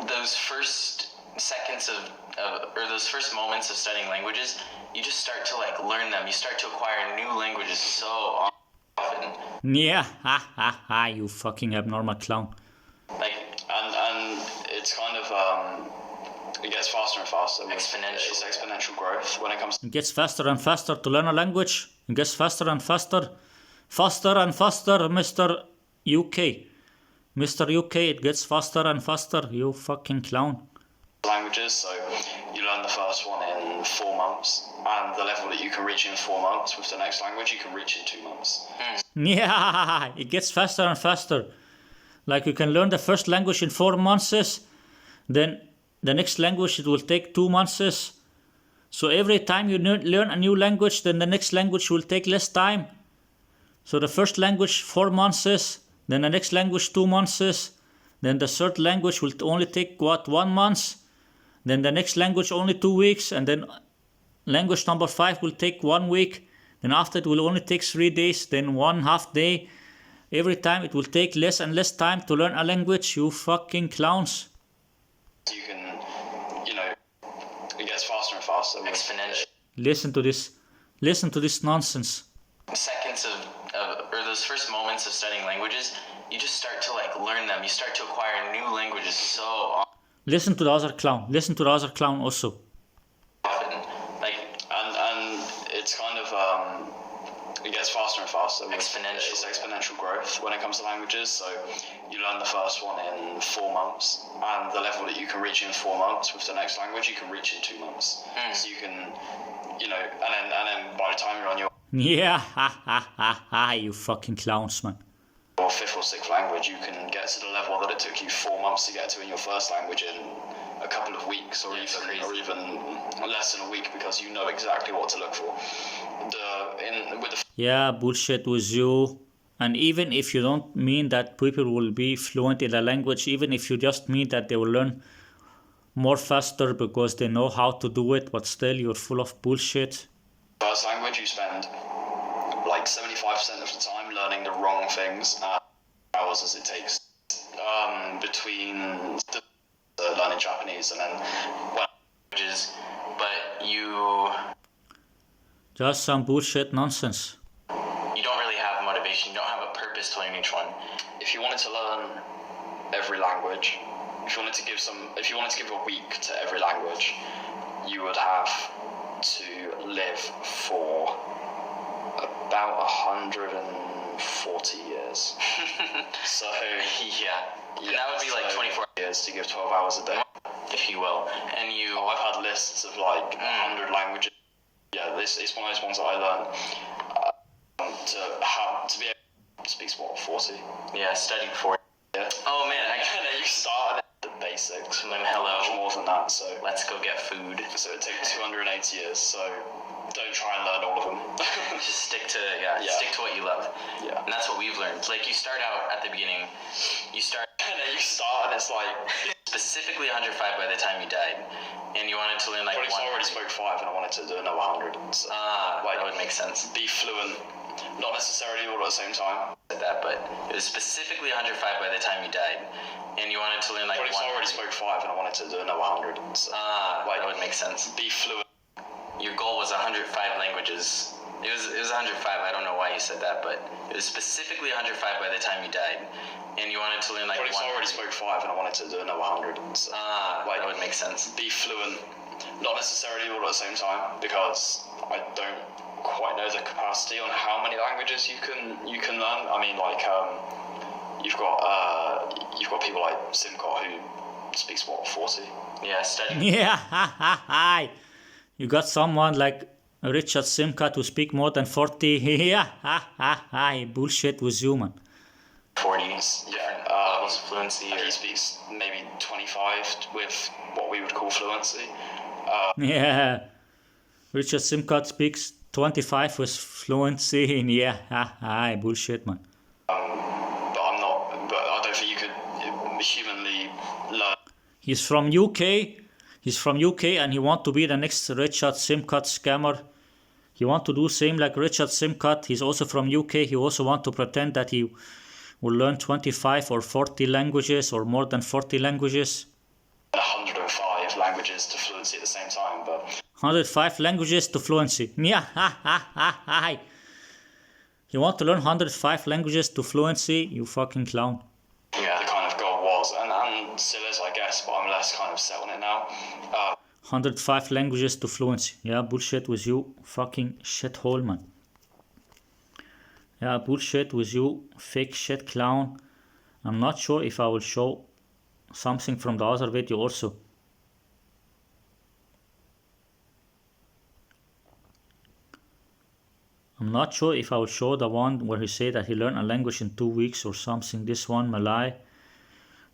those first seconds or those first moments of studying languages, you just start to like learn them. You start to acquire new languages so often. Yeah, you fucking abnormal clown. Like, and it's kind of it gets faster and faster. Exponential. It's exponential growth when it comes. It gets faster and faster to learn a language. It gets faster and faster. Faster and faster, Mr. UK. Mr. UK, it gets faster and faster, you fucking clown. Languages, so you learn the first one in 4 months, and the level that you can reach in 4 months with the next language you can reach in 2 months. Yeah, it gets faster and faster. Like you can learn the first language in 4 months, then the next language it will take 2 months, So every time you learn a new language, then the next language will take less time. So the first language 4 months, then the next language 2 months, then the third language will only take 1 month, then the next language only 2 weeks, and then language number 5 will take 1 week, then after it will only take 3 days, then 1/2 day. Every time it will take less and less time to learn a language, you fucking clowns. You can, it gets faster and faster. Exponential. Listen to this nonsense. Seconds or those first moments of studying languages, you just start to learn them. You start to acquire new languages so Listen to the other clown also. often. And it's kind of it gets faster and faster. Exponential. It's exponential growth when it comes to languages. So you learn the first one in 4 months, and the level that you can reach in 4 months with the next language, you can reach in 2 months. So you can, and then by the time you're on your You fucking clowns, man. or 5th or 6th language, you can get to the level that it took you 4 months to get to in your first language in a couple of weeks, or even less than a week, because you know exactly what to look for. Yeah, bullshit with you. And even if you don't mean that people will be fluent in the language, even if you just mean that they will learn more faster because they know how to do it, but still you're full of bullshit. First language, you spend 75% of the time learning the wrong things, hours as it takes between learning Japanese and then languages, but you just some bullshit nonsense. You don't really have motivation. You don't have a purpose to learn each one. If you wanted to learn every language, if you wanted to give a week to every language, you would have to live for about 140 years. So yeah, and that would be 24 years to give 12 hours a day, if you will. And I've had lists of 100 languages. Yeah, it's one of those ones that I learned to be able to speak 40. Yeah, studied 40. Yeah. Oh man, you started at the basics. And then hello. Much more than that. So let's go get food. So it takes 280 years. So don't try and learn all of them. Just stick to what you love. Yeah. And that's what we've learned. You start out at the beginning. You start and it's specifically 105 by the time you died, and you wanted to learn But I already spoke 5, and I wanted to do another 100. So, that would make sense. Be fluent, not necessarily all at the same time. That, but it was specifically 105 by the time you died, and you wanted to learn But I already spoke 5, and I wanted to do another 100. So, that would make sense. Be fluent. Your goal was 105 languages. It was 105. I don't know why you said that, but it was specifically 105 by the time you died, and you wanted to learn But I already spoke 5, and I wanted to do another 100. So, that would make sense. Be fluent, not necessarily all at the same time, because I don't quite know the capacity on how many languages you can learn. I mean, you've got people like Simcott who speaks 40. Yeah, study. Yeah, you got someone like Richard Simcott who speak more than 40. Yeah, bullshit with you, man. 40s, yeah, levels of fluency. He speaks maybe 25 with what we would call fluency. Yeah, Richard Simcott speaks 25 with fluency. Yeah, bullshit, man. But I don't think you could humanly learn. He's from UK and he want to be the next Richard Simcott scammer. He want to do same like Richard Simcott. He's also from UK. He also want to pretend that he will learn 25 or 40 languages or more than 40 languages. 105 languages to fluency at the same time, but 105 languages to fluency. Yeah, you want to learn 105 languages to fluency? You fucking clown. Yeah, the kind of goal was, and still is, I guess, but I'm less kind of set on it now. 105 languages to fluency. Yeah, bullshit with you, fucking shithole, man. Yeah, bullshit with you, fake shit clown. I'm not sure if I will show something from the other video also. I'm not sure if I will show the one where he said that he learned a language in 2 weeks or something. This one, Malay.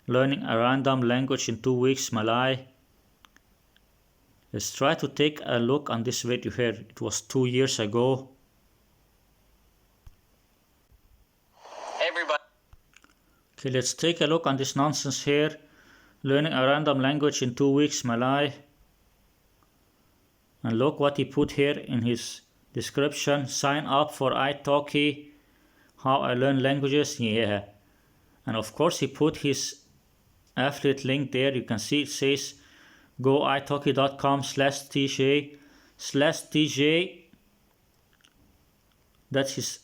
Learning a random language in 2 weeks, Malay. Let's try to take a look on this video here. It was 2 years ago. Hey everybody. Okay, let's take a look on this nonsense here. Learning a random language in 2 weeks, Malay. And look what he put here in his description. Sign up for italki, how I learn languages. Yeah. And of course he put his affiliate link there. You can see it says go italki.com/tj. That's his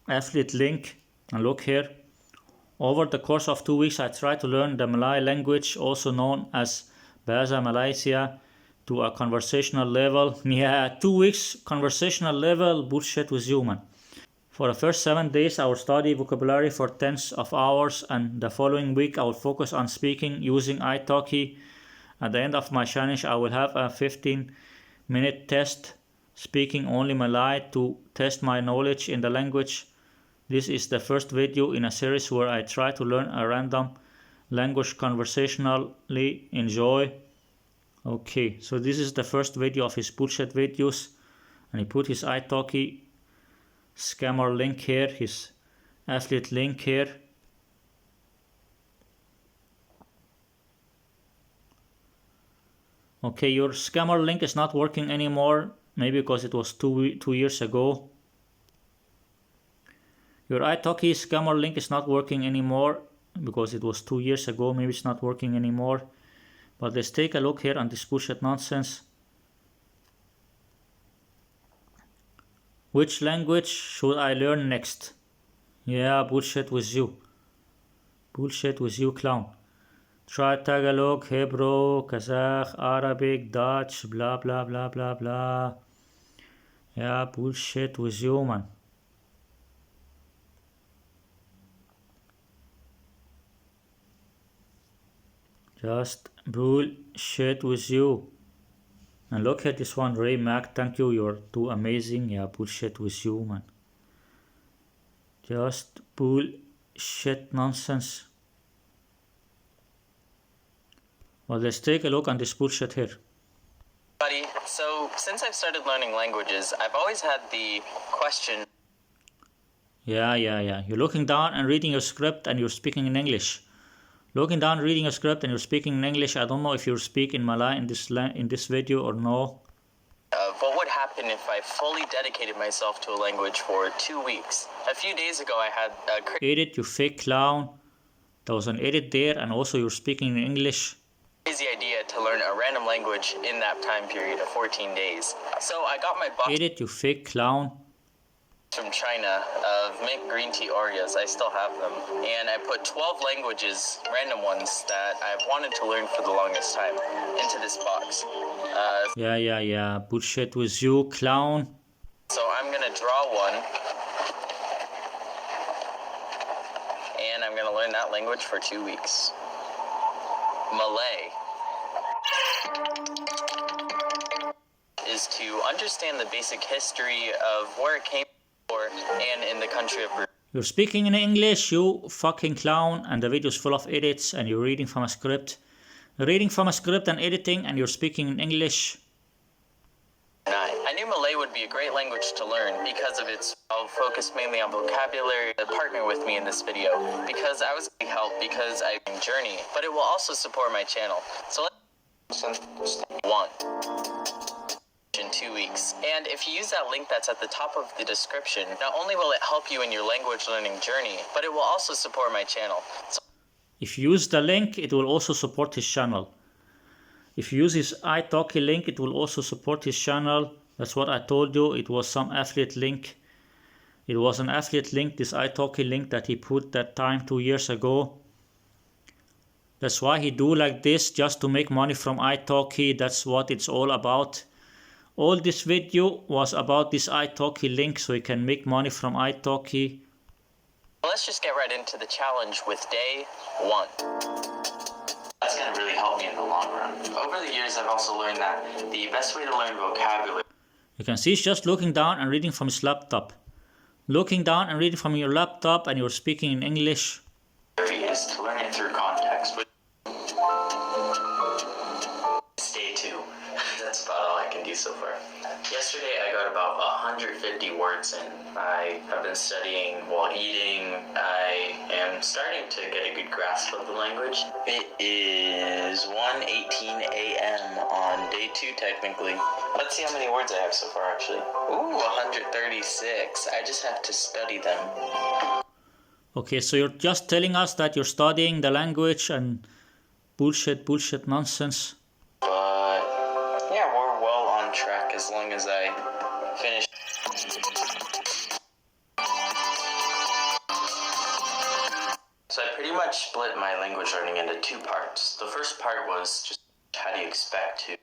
affiliate link. And look here. Over the course of 2 weeks, I tried to learn the Malay language, also known as Bahasa Malaysia, to a conversational level. Yeah, 2 weeks conversational level. Bullshit with you, man. For the first 7 days, I will study vocabulary for tens of hours, and the following week, I will focus on speaking using italki. At the end of my challenge, I will have a 15-minute test, speaking only Malay, to test my knowledge in the language. This is the first video in a series where I try to learn a random language conversationally. Enjoy. Okay, so this is the first video of his bullshit videos, and he put his italki scammer link here, his affiliate link here. Okay, your scammer link is not working anymore, maybe because it was 2 years ago. Your italki scammer link is not working anymore because it was 2 years ago, maybe it's not working anymore. But let's take a look here on this bullshit nonsense. Which language should I learn next? Yeah, bullshit with you. Bullshit with you, clown. Try Tagalog, Hebrew, Kazakh, Arabic, Dutch, blah blah blah blah blah. Yeah, bullshit with you, man. Just bullshit with you. And look at this one, Ray Mac. Thank you, you're too amazing. Yeah, bullshit with you, man. Just bullshit nonsense. Well, let's take a look on this bullshit here. Buddy, so since I've started learning languages, I've always had the question. Yeah. You're looking down and reading your script and you're speaking in English. Looking down, reading a script, and you're speaking in English. I don't know if you speak in Malay in this video or no. What would happen if I fully dedicated myself to a language for 2 weeks? A few days ago, I had a Edit, you fake clown. There was an edit there, and also you're speaking in English. crazy idea to learn a random language in that time period of 14 days. So I got my box Edit, you fake clown. from China of mint green tea Oreos. I still have them. And I put 12 languages, random ones, that I've wanted to learn for the longest time into this box. Yeah. Bullshit with you, clown. So I'm going to draw one. And I'm going to learn that language for 2 weeks. Malay is to understand the basic history of where it came from and in the country of Brazil. You're speaking in English, you fucking clown, and the video is full of edits, and you're reading from a script. Reading from a script and editing, and you're speaking in English. I knew Malay would be a great language to learn because of its focus mainly on vocabulary. Partner with me in this video because I was going to help because I journey, but it will also support my channel. So let's one in 2 weeks. And if you use that link that's at the top of the description, not only will it help you in your language learning journey, but it will also support my channel. So if you use the link, it will also support his channel. If you use his italki link, it will also support his channel. That's what I told you. It was some affiliate link. It was an affiliate link, this italki link that he put that time 2 years ago. That's why he do like this, just to make money from italki. That's what it's all about. All this video was about this italki link, so you can make money from italki. let's just get right into the challenge with day 1. That's going to really help me in the long run. Over the years, I've also learned that the best way to learn vocabulary. You can see he's just looking down and reading from his laptop. Looking down and reading from your laptop, and you're speaking in English. Is to learn it through context. This That's about all I can do so far. Yesterday I got about 150 words in. I have been studying while eating. I am starting to get a good grasp of the language. It is 1:18 a.m. on day 2 technically. Let's see how many words I have so far actually. Ooh, 136. I just have to study them. Okay, so you're just telling us that you're studying the language and bullshit nonsense. But yeah, we're well on track as long as I finish. So I pretty much split my language learning into 2 parts. The first part was just how do you expect to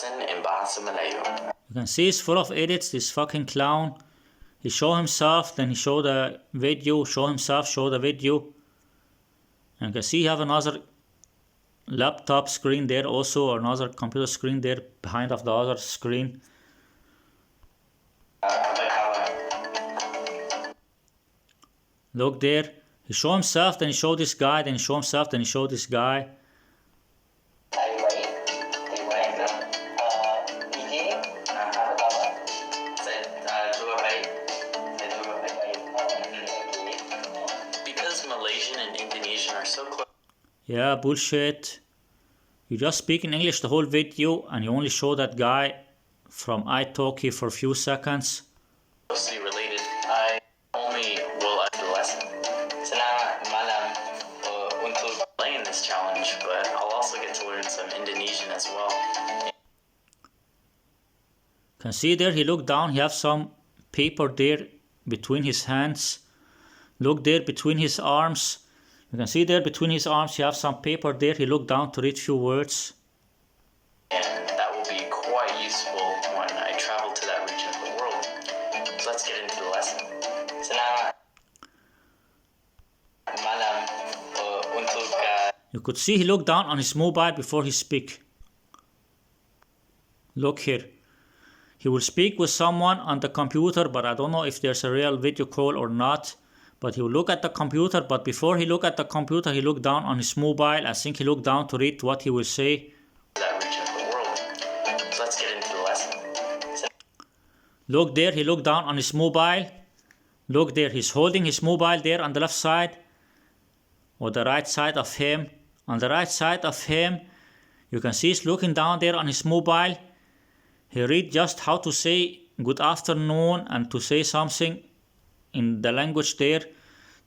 in Bahasa Melayu. You can see he's full of edits, this fucking clown. He show himself, then he show the video, show himself, show the video. And you can see he have another laptop screen there also, or another computer screen there behind of the other screen. Look there, he show himself, then he show this guy, then he show himself, then he show this guy. Because Malaysian and Indonesian are so close. Yeah, bullshit. You just speak in English the whole video and you only show that guy from italki for a few seconds. Closely related. I only will end the lesson. Selamat malam untuk playing this challenge, but I'll also get to learn some Indonesian as well. Can see there he look down, he have some paper there between his hands. Look there between his arms. You can see there between his arms he have some paper there. He look down to read few words. And that will be quite useful when I travel to that region of the world. So let's get into the lesson. Selamat malam untuk You could see he looked down on his mobile before he speak. Look here. He will speak with someone on the computer, but I don't know if there's a real video call or not. But he will look at the computer, but before he look at the computer, he looked down on his mobile. I think he looked down to read what he will say. That region of the world. So let's get into the lesson. Look there, he looked down on his mobile. Look there, he's holding his mobile there on the left side. Or the right side of him. On the right side of him, you can see he's looking down there on his mobile. He read just how to say good afternoon and to say something in the language there.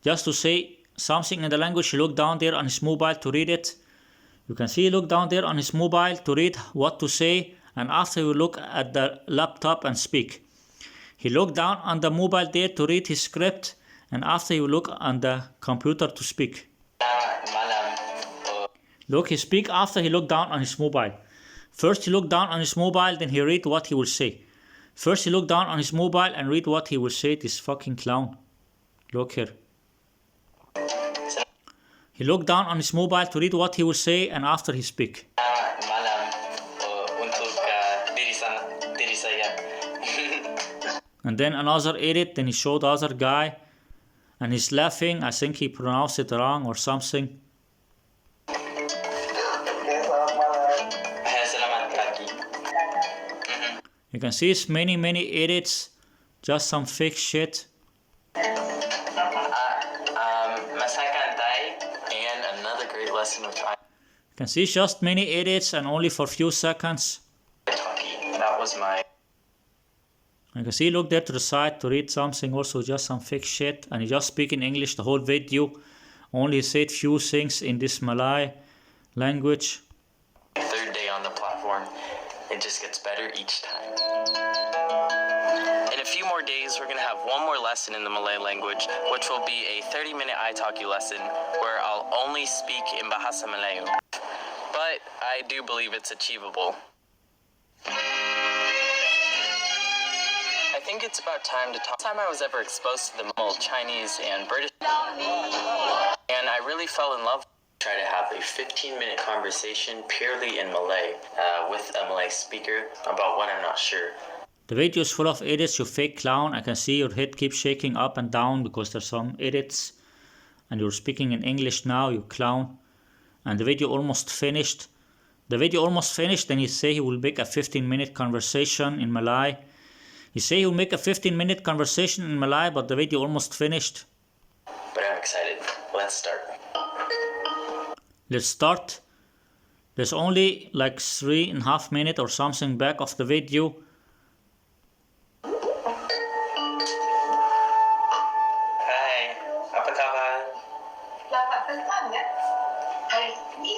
Just to say something in the language, he looked down there on his mobile to read it. You can see he looked down there on his mobile to read what to say, and after you look at the laptop and speak. He looked down on the mobile there to read his script, and after you look on the computer to speak. Look, he speak after he looked down on his mobile. First he looked down on his mobile, then he read what he will say. First he looked down on his mobile and read what he will say, this fucking clown. Look here. He looked down on his mobile to read what he will say, and after he speak. And then another edit, then he showed the other guy. And he's laughing, I think he pronounced it wrong or something. You can see it's many edits, just some fake shit. And another great lesson of You can see it's just many edits and only for few seconds. That was my... You can see look there to the side to read something, also just some fake shit. And he just speak in English the whole video. Only said few things in this Malay language. Third day on the platform. It just gets better each time. In a few more days, we're going to have one more lesson in the Malay language, which will be a 30-minute italki lesson where I'll only speak in Bahasa Melayu. But I do believe it's achievable. I think it's about time to talk. Time I was ever exposed to the Chinese and British, and I really fell in love. Try to have a 15-minute conversation purely in Malay with a Malay speaker about what I'm not sure. The video is full of edits, you fake clown. I can see your head keeps shaking up and down because there's some edits. And you're speaking in English now, you clown. and the video almost finished. The video almost finished, then he say he will make a 15-minute conversation in Malay. He say he will make a 15-minute conversation in Malay, but the video almost finished. But I'm excited. Let's start. Let's start. There's only like 3.5 minutes or something back of the video. Hai, apa kabar? Selamat petang ya. Hari ini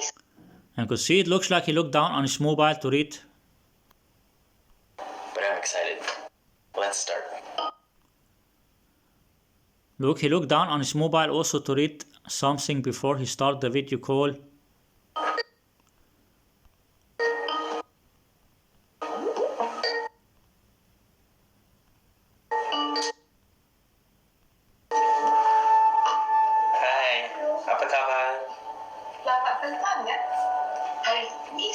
And you can see it looks like he looked down on his mobile to read. But I'm excited. Let's start. Look, he looked down on his mobile also to read something before he started the video call. Hai, apa kabar? selamat petang ya. Hari ini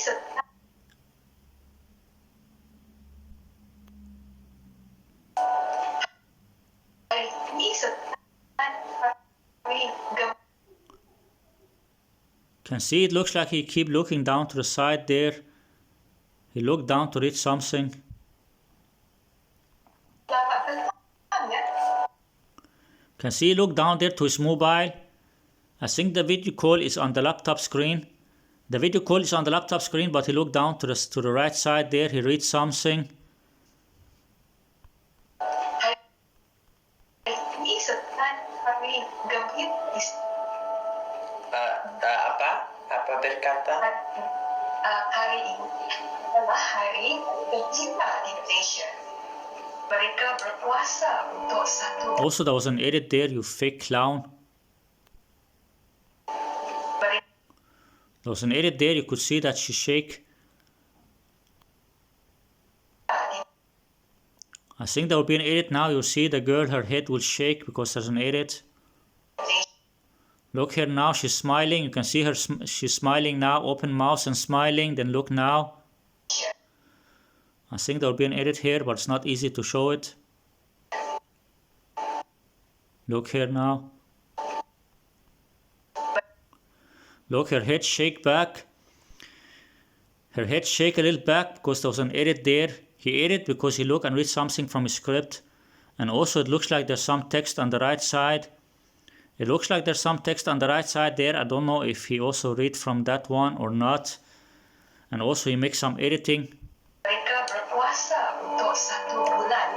Can see it looks like he keep looking down to the side there. He looked down to read something. selamat petang ya. Can see he look down there to his mobile. I think the video call is on the laptop screen. The video call is on the laptop screen, but he looked down to the right side there. He reads something. Hari ini hari gembira. Apa? Apa berkata? Hari ini adalah hari pencinta Indonesia. Mereka berpuasa untuk satu. Also, there was an edit there, you fake clown. There was an edit there, you could see that she shake. I think there will be an edit now, you'll see the girl, her head will shake because there's an edit. Look here now, she's smiling, you can see her, she's smiling now, open mouth and smiling, then look now. I think there will be an edit here, but it's not easy to show it. Look here now. Look, her head shake back. Her head shake a little back because there was an edit there. He edited because he looked and read something from his script. And also it looks like there's some text on the right side. It looks like there's some text on the right side there. I don't know if he also read from that one or not. And also he makes some editing. Mereka berpuasa untuk satu bulan.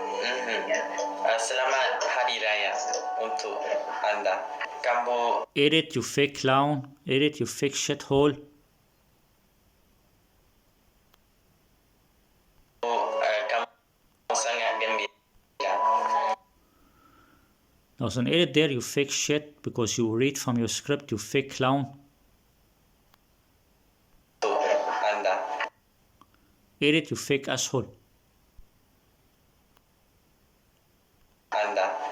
Selamat Hari Raya untuk Anda. Kamu Edit, you fake clown. Edit, you fake shithole. kamu sangat gembira. There was an edit there, you fake shit, because you read from your script, you fake clown. Untuk Anda. Edit, you fake asshole. Anda.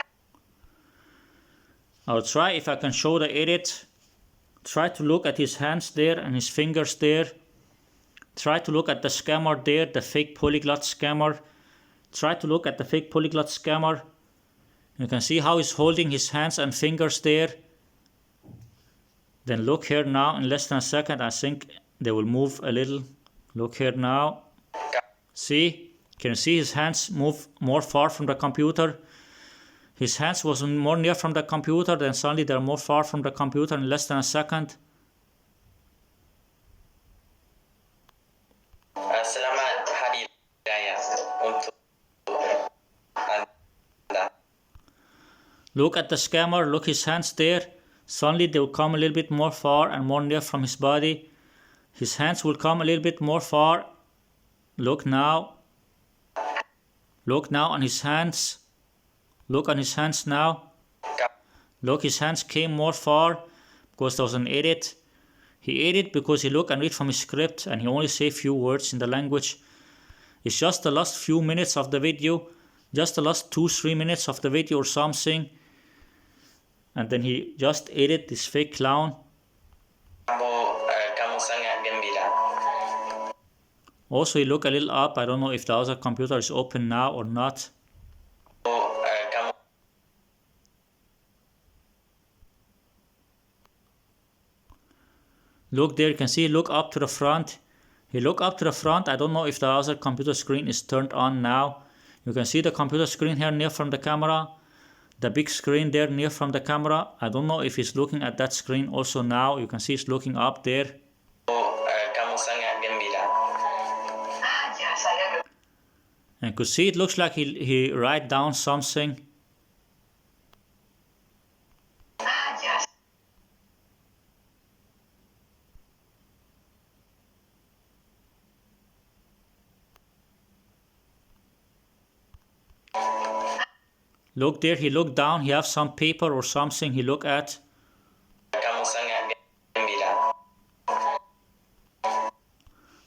I'll try if I can show the edit. Try to look at his hands there and his fingers there. Try to look at the scammer there, the fake polyglot scammer. Try to look at the fake polyglot scammer. You can see how he's holding his hands and fingers there. Then look here now, in less than a second, I think they will move a little. Look here now. See? Can you see his hands move more far from the computer? His hands was more near from the computer, then suddenly they're more far from the computer in less than a second. Selamat Hari Raya untuk Anda. Look at the scammer, look his hands there. Suddenly they will come a little bit more far and more near from his body. His hands will come a little bit more far. Look now. Look now on his hands. Look on his hands now. Look, his hands came more far because there was an edit. He edited because he looked and read from his script and he only say few words in the language. It's just the last few minutes of the video. Just the last 2-3 minutes of the video or something. And then he just edited this fake clown. Kamu sangat gembira. Also he looked a little up. I don't know if the other computer is open now or not. Kamu Look there, you can see, look up to the front. He look up to the front. I don't know if the other computer screen is turned on now. You can see the computer screen here near from the camera. The big screen there near from the camera. I don't know if he's looking at that screen also now. You can see he's looking up there. Kamu sangat gembira. Ya, saya And you could see it looks like he write down something. ya. Look there, he looked down. He have some paper or something he look at. Kamu sangat gembira.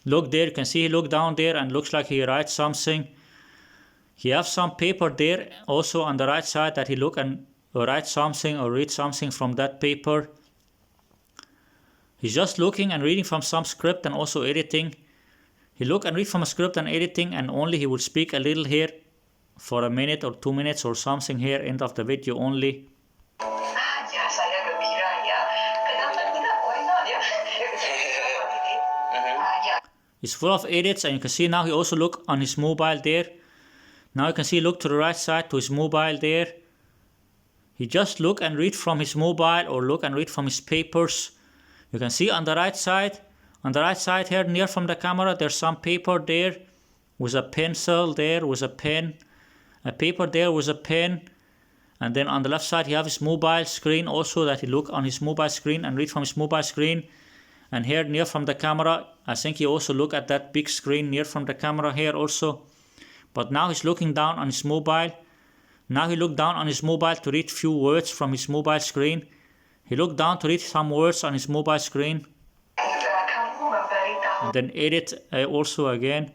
Look there, you can see he look down there and looks like he writes something. He have some paper there also on the right side that he look and write something or read something from that paper. He's just looking and reading from some script and also editing. He look and read from a script and editing, and only he will speak a little here for a minute or 2 minutes or something here, end of the video only. Ya, saya gembira ya. Kenapa tidak? Why not ya? Ya. It's full of edits, and you can see now he also look on his mobile there. Now you can see look to the right side to his mobile there. He just look and read from his mobile or look and read from his papers. You can see on the right side here near from the camera, there's some paper there with a pencil there with a pen, a paper there with a pen, and then on the left side he have his mobile screen also that he look on his mobile screen and read from his mobile screen. And here near from the camera, I think he also look at that big screen near from the camera here also. But now he's looking down on his mobile. Now he look down on his mobile to read few words from his mobile screen. He look down to read some words on his mobile screen. Kamu memberitahu And then edit also again.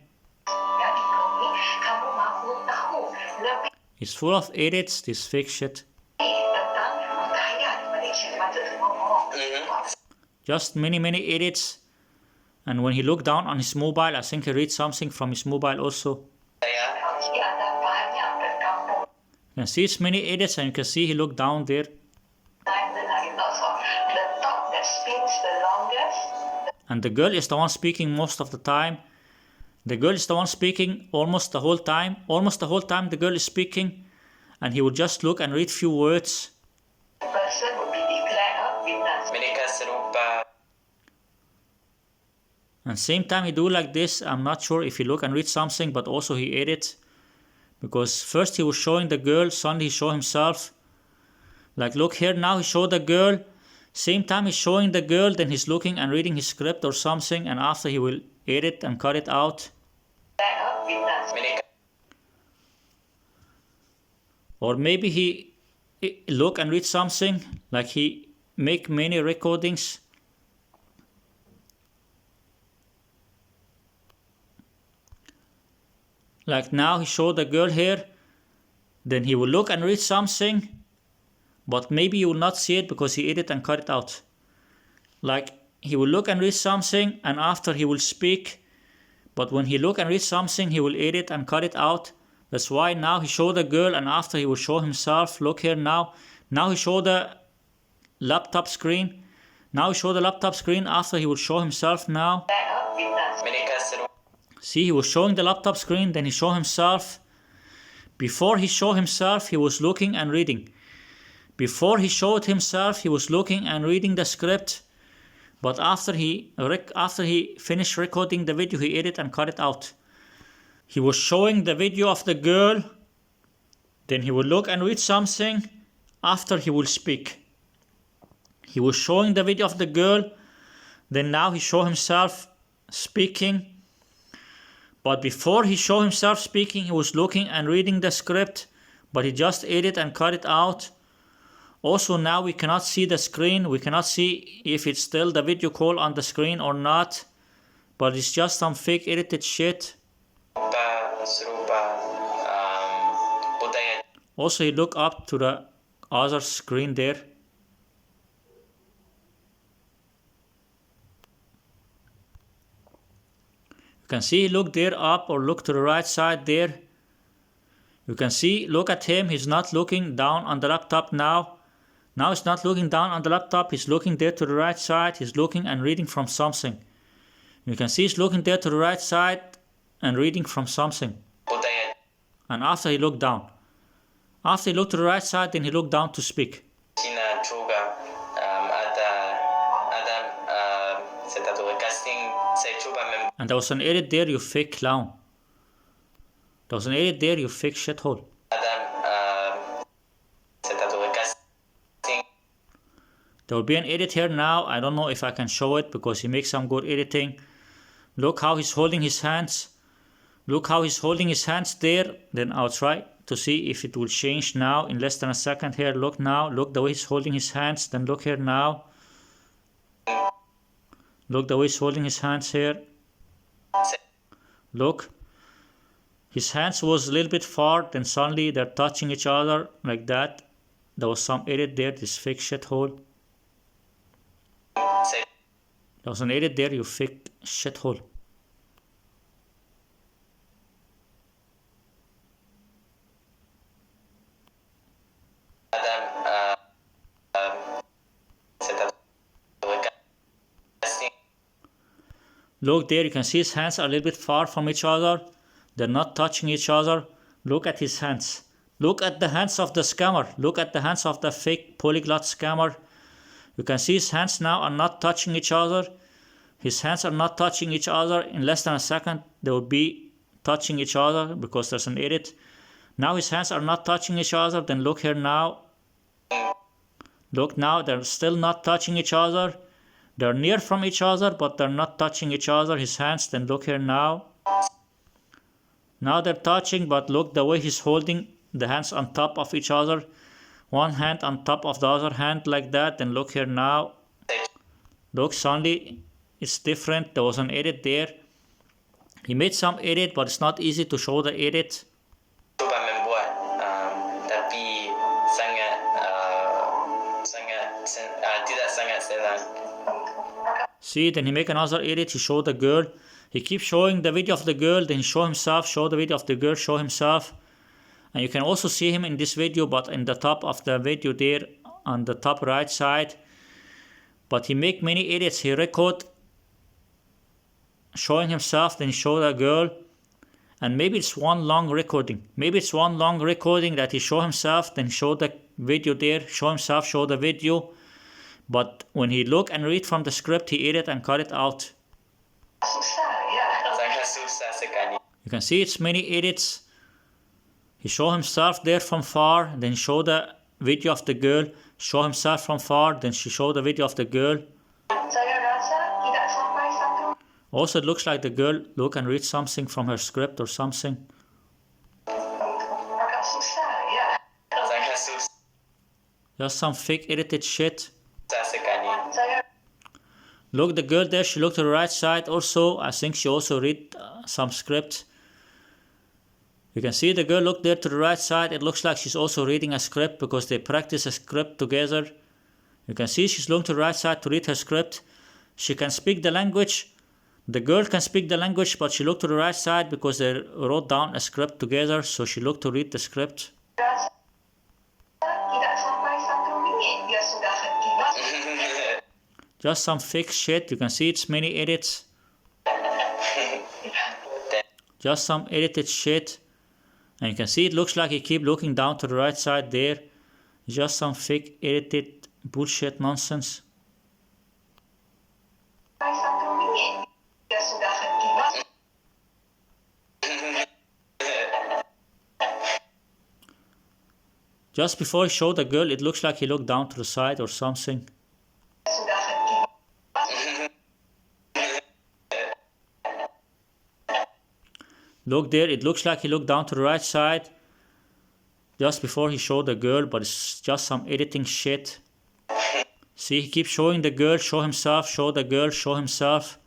ya di bumi. Kamu mahu tahu lebih It's full of edits, this fake shit. tentang budaya di Malaysia macam semua. Just many edits. And when he look down on his mobile, I think he read something from his mobile also. Saya Masih ada banyak berkampung. You can see it's many edits, and you can see he look down there. The top that spins the longest. And the girl is the one speaking most of the time. The girl is the one speaking almost the whole time. Almost the whole time the girl is speaking. And he would just look and read few words. The person would be declared a witness. mereka serupa. And same time he do like this. I'm not sure if he look and read something, but also he edit. Because first he was showing the girl, suddenly he show himself. Like look here now he show the girl. Same time he's showing the girl, then he's looking and reading his script or something, and after he will edit and cut it out. Mereka Or maybe he look and read something, like he make many recordings. Like now he show the girl here, then he will look and read something, but maybe you will not see it because he edit and cut it out. Like he will look and read something, and after he will speak, but when he look and read something he will edit and cut it out. That's why now he show the girl, and after he will show himself. Look here now. Now he show the laptop screen. Now he show the laptop screen after he will show himself now. mereka serupa. See, he was showing the laptop screen, then he show himself. Before he show himself, he was looking and reading. Before he showed himself, he was looking and reading the script. But after he finished recording the video, he edit and cut it out. He was showing the video of the girl, then he would look and read something, after he will speak. He was showing the video of the girl, then now he show himself speaking. But before he show himself speaking, he was looking and reading the script, but he just edit and cut it out. Also now we cannot see the screen, we cannot see if it's still the video call on the screen or not, but it's just some fake edited shit. Serupa budaya. Also you look up to the other screen there. You can see look there up or look to the right side there. You can see look at him, he's not looking down on the laptop now. Now he's not looking down on the laptop, he's looking there to the right side, he's looking and reading from something. You can see he's looking there to the right side and reading from something. And after he looked down. After he looked to the right side, then he looked down to speak. And there was an edit there, you fake clown. There was an edit there, you fake shithole. There will be an edit here now. I don't know if I can show it because he makes some good editing. Look how he's holding his hands. Look how he's holding his hands there. Then I'll try to see if it will change now in less than a second here. Look now. Look the way he's holding his hands. Then look here now. Look the way he's holding his hands here. Look. His hands was a little bit far. Then suddenly they're touching each other like that. There was some edit there. This fake shithole. There was an edit there, you fake shithole. Look there, you can see his hands are a little bit far from each other. They're not touching each other. Look at his hands. Look at the hands of the scammer. Look at the hands of the fake polyglot scammer. You can see his hands now are not touching each other. His hands are not touching each other. In less than a second, they will be touching each other because there's an edit. Now his hands are not touching each other. Then look here now. Look now, they're still not touching each other. They're near from each other, but they're not touching each other. His hands, then look here now. Now they're touching, but look the way he's holding the hands on top of each other. One hand on top of the other hand like that. Then look here now. Look, suddenly it's different. There was an edit there. He made some edit, but it's not easy to show the edit. See, then he make another edit. He showed the girl. He keeps showing the video of the girl. Then he show himself. Show the video of the girl. Show himself. And you can also see him in this video, but in the top of the video there on the top right side. But he make many edits. He record showing himself, then show the girl. And maybe it's one long recording. Maybe it's one long recording that he show himself, then show the video there, show himself, show the video. But when he look and read from the script, he edit and cut it out. You can see it's many edits. He show himself there from far, then show the video of the girl, show himself from far, then she show the video of the girl. Also, it looks like the girl look and read something from her script or something. Just some fake edited shit. Look, the girl there, she looked to the right side also. I think she also read some script. You can see the girl look there to the right side. It looks like she's also reading a script because they practice a script together. You can see she's looking to the right side to read her script. She can speak the language. The girl can speak the language, but she looked to the right side because they wrote down a script together. So she looked to read the script. Just some fake shit. You can see it's many edits. Just some edited shit. And you can see it looks like he keep looking down to the right side there. Just some fake edited bullshit nonsense. Just before he showed the girl, it looks like he looked down to the side or something. Look there, it looks like he looked down to the right side just before he showed the girl, but it's just some editing shit. See, he keeps showing the girl, show himself, show the girl, show himself.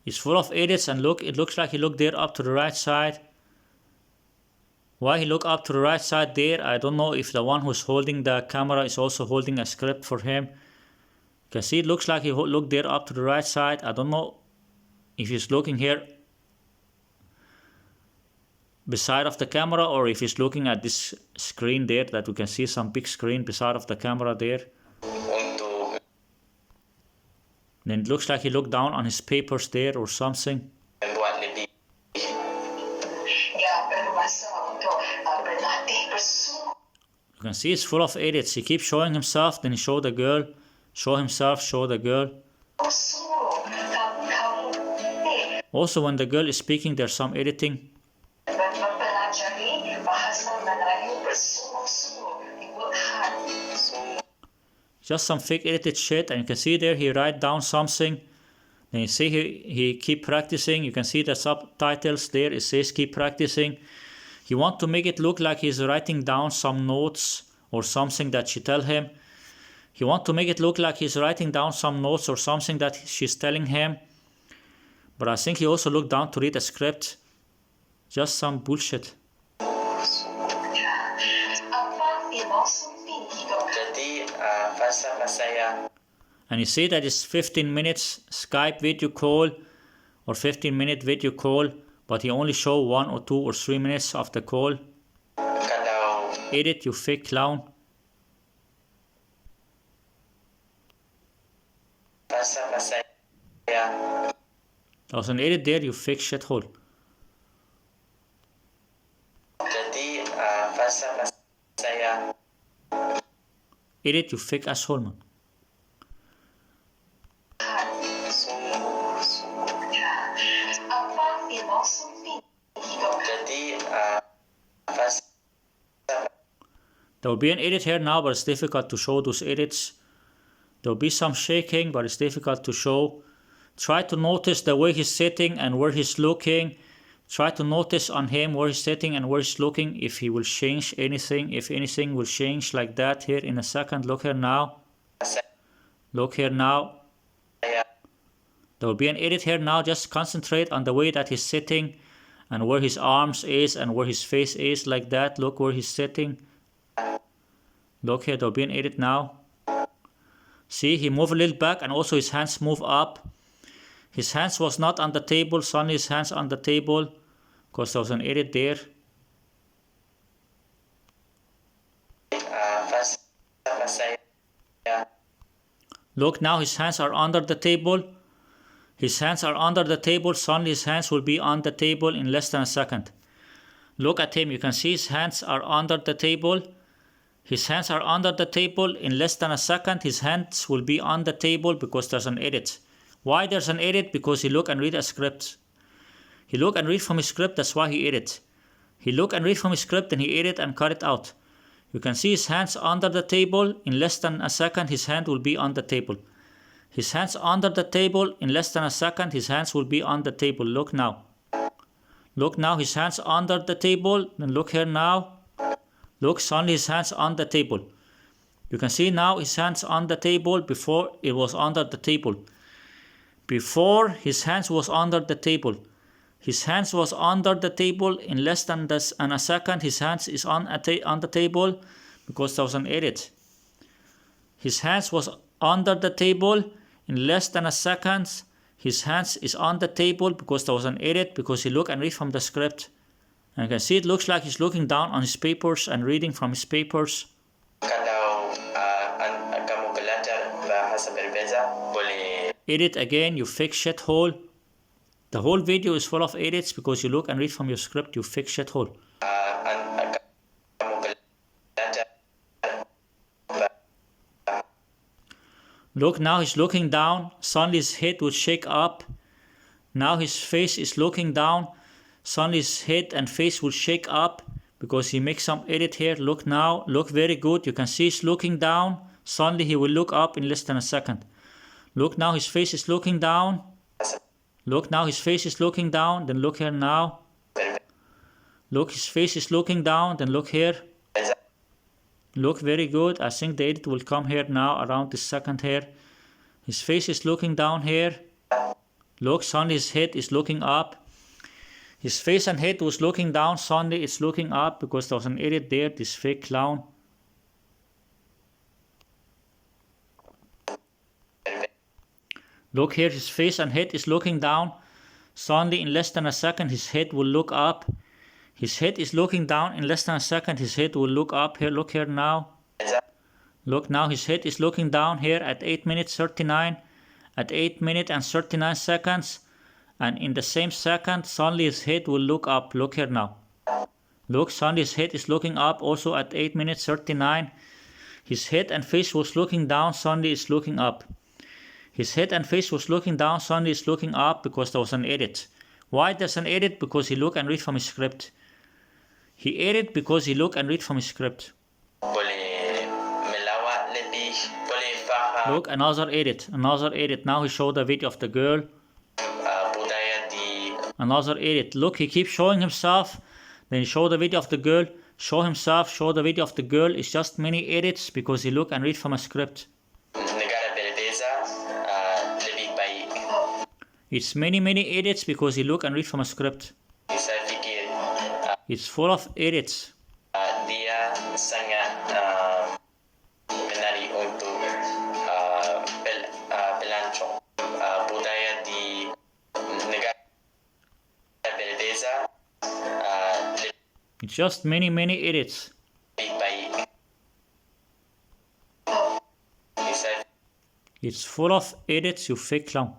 It's full of edits, and look, it looks like he looked there up to the right side. Why he look up to the right side there, I don't know if the one who's holding the camera is also holding a script for him. You can see it looks like he looked there up to the right side. I don't know if he's looking here. beside of the camera, or if he's looking at this screen there, that we can see some big screen beside of the camera there. Then it looks like he looked down on his papers there or something. membuat lebih. Dia berusaha untuk berlatih bersungguh. You can see it's full of edits. He keeps showing himself, then he show the girl, show himself, show the girl. Also, when the girl is speaking, there's some editing. Mempelajari bahasa Melayu bersungguh-sungguh. He worked hard. Just some fake edited shit, and you can see there he write down something. Then you see he keep practicing. You can see the subtitles there. It says keep practicing. He want to make it look like he's writing down some notes or something that she tell him. He want to make it look like he's writing down some notes or something that she's telling him. But I think he also looked down to read a script. Just some bullshit. Jadi falsafah saya. And you see that it's 15 minutes Skype video call or 15-minute video call, but he only show 1 or 2 or 3 minutes of the call. Kalau Edit, you fake clown. falsafah saya. There was an edit there, you fake shithole. Jadi falsafah saya. Edit, you fake asshole, man. Jadi falsafah. There will be an edit here now, but it's difficult to show those edits. There will be some shaking, but it's difficult to show. Try to notice the way he's sitting and where he's looking. Try to notice on him where he's sitting and where he's looking, if he will change anything, if anything will change like that here in a second. Look here now. Look here now. There will be an edit here now. Just concentrate on the way that he's sitting and where his arms is and where his face is like that. Look where he's sitting. Look here, there will be an edit now. See, he moved a little back and also his hands move up. His hands was not on the table, suddenly his hands on the table, because there was an edit there. Falsafah saya. Look, now his hands are under the table. His hands are under the table, suddenly his hands will be on the table in less than a second. Look at him, you can see his hands are under the table. His hands are under the table in less than a second. His hands will be on the table because there's an edit. Why there's an edit? Because he look and read a script. He look and read from his script, that's why he edit. He look and read from his script and he edit and cut it out. You can see his hands under the table. In less than a second, his hand will be on the table. His hands under the table. In less than a second, his hands will be on the table. Look now. Look now, his hands under the table. Then look here now. Look, suddenly his hands on the table. You can see now his hands on the table. Before it was under the table. Before his hands was under the table. His hands was under the table. In less than a second, his hands is on the table because there was an edit. His hands was under the table. In less than a second, his hands is on the table because there was an edit, because he look and read from the script. And you can see it looks like he's looking down on his papers and reading from his papers. Kalau kamu belajar bahasa berbeza, boleh. Edit again, you fake shithole. The whole video is full of edits because you look and read from your script, you fake shithole. Kamu belajar. Look, now he's looking down. Suddenly his head will shake up. Now his face is looking down. Suddenly his head and face will shake up because he makes some edit here. Look now, look very good. You can see he's looking down. Suddenly he will look up in less than a second. Look now, his face is looking down. Look now, his face is looking down. Then look here now. Look, his face is looking down. Then look here. Look, very good. I think the edit will come here now around this second here. His face is looking down here. Look, suddenly his head is looking up. His face and head was looking down. Suddenly it's looking up because there was an edit there. This fake clown. Look here, his face and head is looking down. Suddenly in less than a second his head will look up. His head is looking down. In less than a second, his head will look up here. Look here now. Look now, his head is looking down here at 8 minutes 39. At 8 minutes and 39 seconds. And in the same second, suddenly his head will look up. Look here now. Look, suddenly his head is looking up also at 8 minutes 39. His head and face was looking down, suddenly it's looking up. His head and face was looking down, suddenly it's looking up because there was an edit. Why there's an edit? Because he look and read from his script. He edit because he look and read from his script. Look, another edit, another edit. Now he showed a video of the girl. Another edit. Look, he keeps showing himself. Then he showed the video of the girl. Show himself, show the video of the girl. It's just many edits because he look and read from a script. It's many edits because he look and read from a script. It's full of edits. It's just many edits. It's full of edits, you fake clown.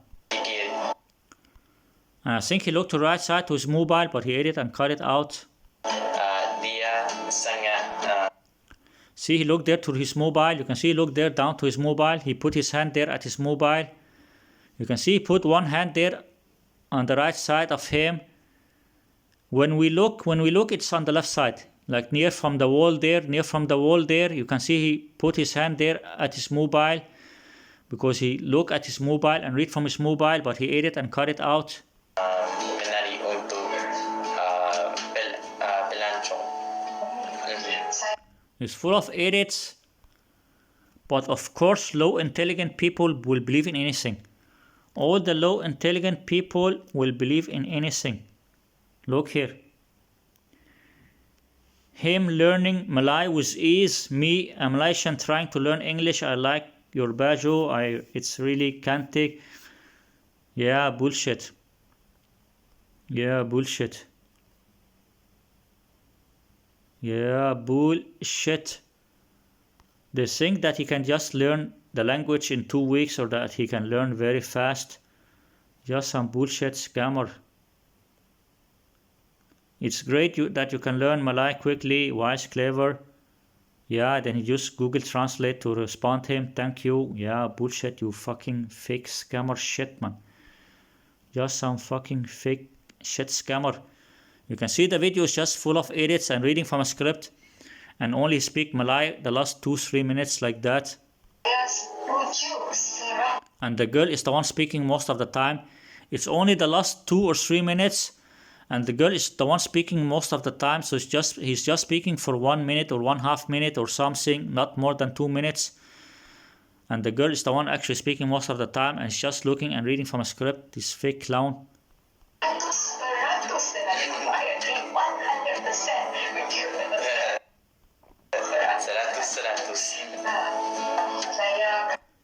And I think he looked to the right side to his mobile, but he edited and cut it out. See, he looked there to his mobile. You can see he looked there down to his mobile. He put his hand there at his mobile. You can see he put one hand there on the right side of him. When we look, it's on the left side, like near from the wall there, you can see he put his hand there at his mobile because he looked at his mobile and read from his mobile, but he edited and cut it out. It's full of edits, but of course low intelligent people will believe in anything. All the low intelligent people will believe in anything. Look here. Him learning Malay with ease. Me, a Malaysian trying to learn English. I like your baju. It's really can't take. Yeah, bullshit. Yeah, bullshit. Yeah, bullshit. They think that he can just learn the language in 2 weeks or that he can learn very fast. Just some bullshit scammer. It's great that you can learn Malay quickly, wise, clever. Yeah, then you just Google Translate to respond to him. Thank you. Yeah, bullshit, you fucking fake scammer shit, man. Just some fucking fake shit scammer. You can see the video is just full of edits and reading from a script and only speak Malay the last 2-3 minutes like that. And the girl is the one speaking most of the time. It's only the last 2 or 3 minutes. And the girl is the one speaking most of the time, so he's just speaking for 1 minute or 1/2 minute or something, not more than 2 minutes. And the girl is the one actually speaking most of the time, and she's just looking and reading from a script. This fake clown.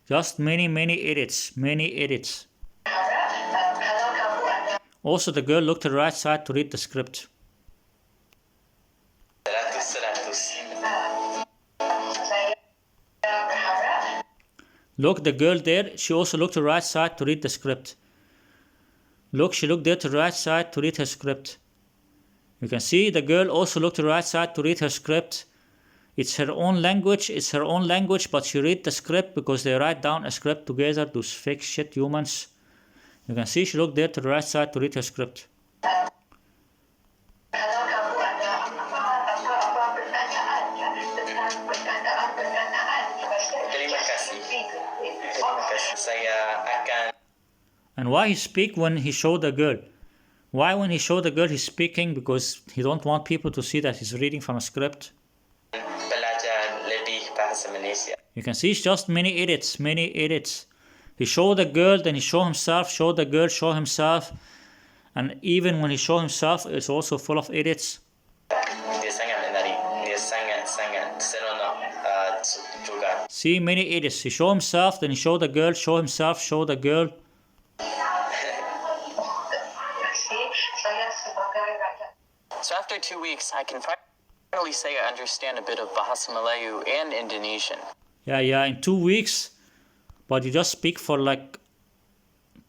Just many edits. Also, the girl looked to the right side to read the script. Look, the girl there, she also looked to the right side to read the script. Look, she looked there to the right side to read her script. You can see the girl also looked to the right side to read her script. It's her own language, but she read the script because they write down a script together, those fake shit humans. You can see she looked there to the right side to read her script. And why he speak when he showed the girl? Why when he showed the girl he's speaking? Because he don't want people to see that he's reading from a script. You can see it's just many edits. He showed the girl, then he showed himself, showed the girl, show himself. And even when he showed himself, it's also full of edits. See, many edits. He showed himself, then he showed the girl, show himself, show the girl. So after 2 weeks, I can finally say I understand a bit of Bahasa Melayu and Indonesian. Yeah, in 2 weeks, but you just speak for like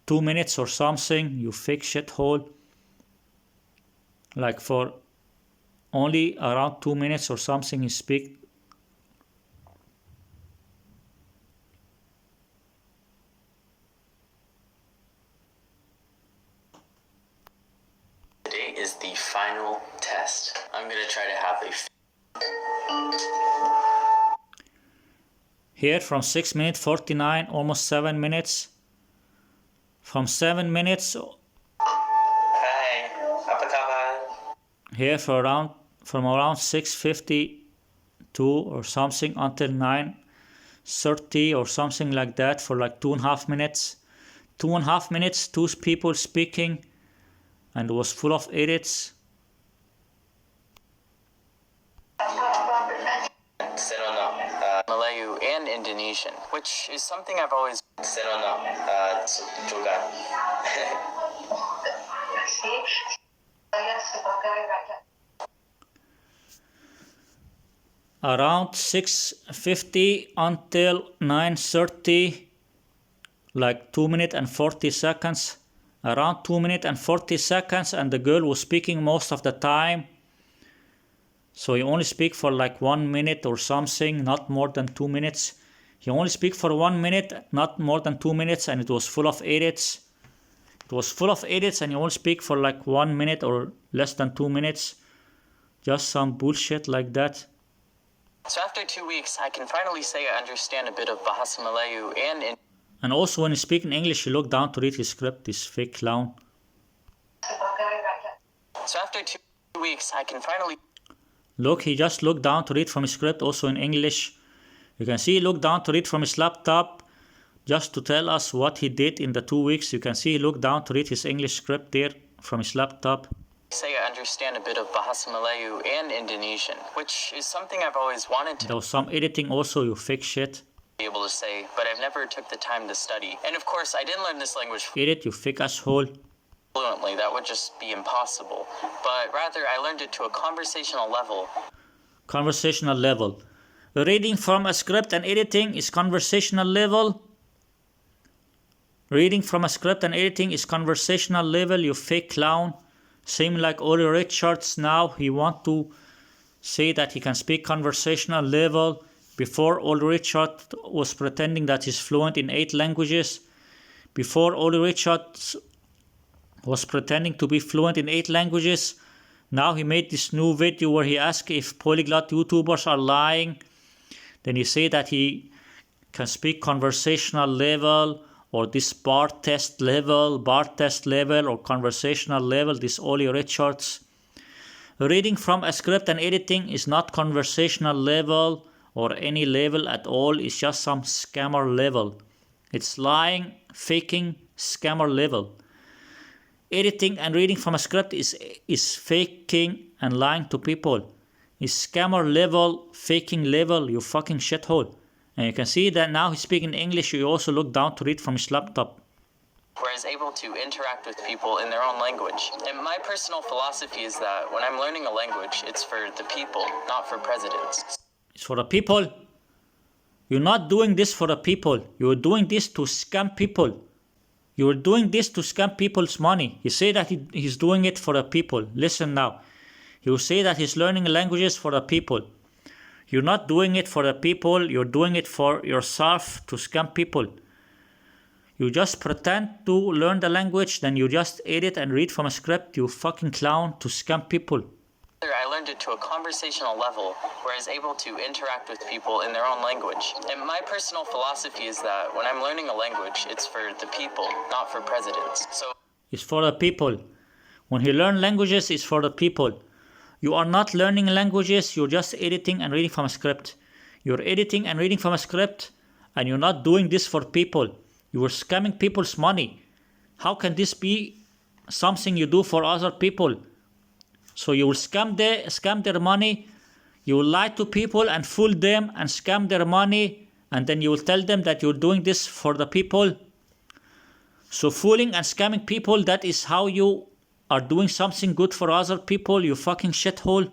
2 minutes or something, you fake shithole. Like for only around 2 minutes or something you speak. Today is the final test. I'm gonna try to have a Here from 6 minutes 49, almost 7 minutes. From 7 minutes. Hi, apa kabar? Here from around 6:52 or something until 9:30 or something like that for like 2.5 minutes. 2.5 minutes, 2 people speaking, and it was full of edits. Serono, Malayu and Indonesian, which is something I've always. Serono, juga. Saya sebagai rakyat Around 6:50 until 9:30, like 2 minutes and 40 seconds. Around 2 minutes and 40 seconds, and the girl was speaking most of the time. So he only speak for like 1 minute or something, not more than 2 minutes. He only speak for 1 minute, not more than 2 minutes, and it was full of edits. It was full of edits, and he only speak for like 1 minute or less than 2 minutes. Just some bullshit like that. So after 2 weeks, I can finally say I understand a bit of Bahasa Melayu And also when he speak in English, you look down to read his script, this fake clown. sebagai rakyat So after 2 weeks, I can finally. Look, he just looked down to read from his script, also in English. You can see he looked down to read from his laptop, just to tell us what he did in the 2 weeks. You can see he looked down to read his English script there from his laptop. Say I understand a bit of Bahasa Melayu and Indonesian, which is something I've always wanted to There was some editing also, you fake shit. be able to say, but I've never took the time to study. And of course, I didn't learn this language Edit, you fake asshole. fluently. That would just be impossible. But rather, I learned it to a conversational level. Conversational level. Reading from a script and editing is conversational level. Reading from a script and editing is conversational level, you fake clown. Same like Oli Richards now, he want to say that he can speak conversational level. Before Oli Richards was pretending that he's fluent in 8 languages. Before Oli Richards was pretending to be fluent in 8 languages. Now he made this new video where he asked if polyglot YouTubers are lying. Then he say that he can speak conversational level, or this bar test level, or conversational level, this Oli Richards. Reading from a script and editing is not conversational level or any level at all, it's just some scammer level. It's lying, faking, scammer level. Editing and reading from a script is faking and lying to people. It's scammer level, faking level, you fucking shithole. And you can see that now he's speaking English, you also look down to read from his laptop. Whereas able to interact with people in their own language. And my personal philosophy is that when I'm learning a language, it's for the people, not for presidents. It's for the people. You're not doing this for the people. You're doing this to scam people. You're doing this to scam people's money. You say that he's doing it for the people. Listen now. He will say that he's learning languages for the people. You're not doing it for the people. You're doing it for yourself to scam people. You just pretend to learn the language, then you just edit and read from a script, you fucking clown, to scam people. I learned it to a conversational level, where I was able to interact with people in their own language. And my personal philosophy is that when I'm learning a language, it's for the people, not for presidents. So It's for the people. When you learn languages, it's for the people. You are not learning languages, you're just editing and reading from a script. You're editing and reading from a script, and you're not doing this for people. You are scamming people's money. How can this be something you do for other people? So you will scam their money, you will lie to people and fool them and scam their money, and then you will tell them that you're doing this for the people. So fooling and scamming people, that is how you are doing something good for other people, you fucking shithole.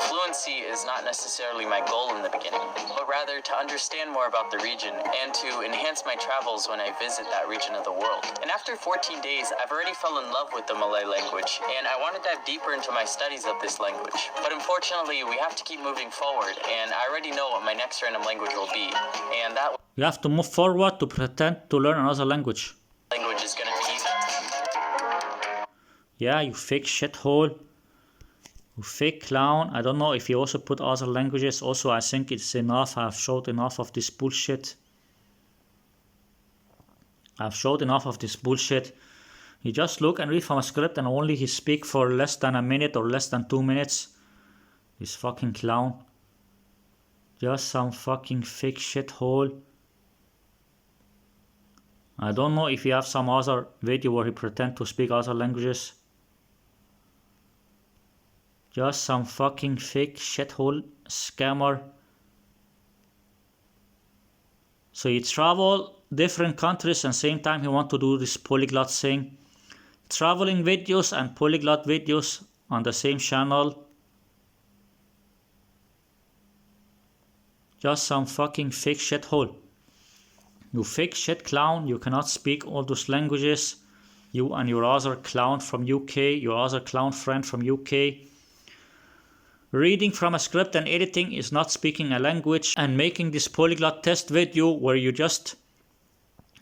Fluency is not necessarily my goal in the beginning, but rather to understand more about the region and to enhance my travels when I visit that region of the world. And after 14 days, I've already fell in love with the Malay language, and I want to dive deeper into my studies of this language. But unfortunately, we have to keep moving forward, and I already know what my next random language will be, and that You have to move forward to pretend to learn another language. language is going to be... Yeah, you fake shithole. You fake clown. I don't know if you also put other languages. Also, I think it's enough. I've showed enough of this bullshit. You just look and read from a script and only he speak for less than a minute or less than 2 minutes. This fucking clown. Just some fucking fake shithole. I don't know if you have some other video where he pretend to speak other languages. Just some fucking fake shithole scammer. So you travel different countries and same time you want to do this polyglot thing. Traveling videos and polyglot videos on the same channel. Just some fucking fake shithole. You fake shit clown, you cannot speak all those languages. You and your other clown from UK, your other clown friend from UK. Reading from a script and editing is not speaking a language, and making this polyglot test video where you just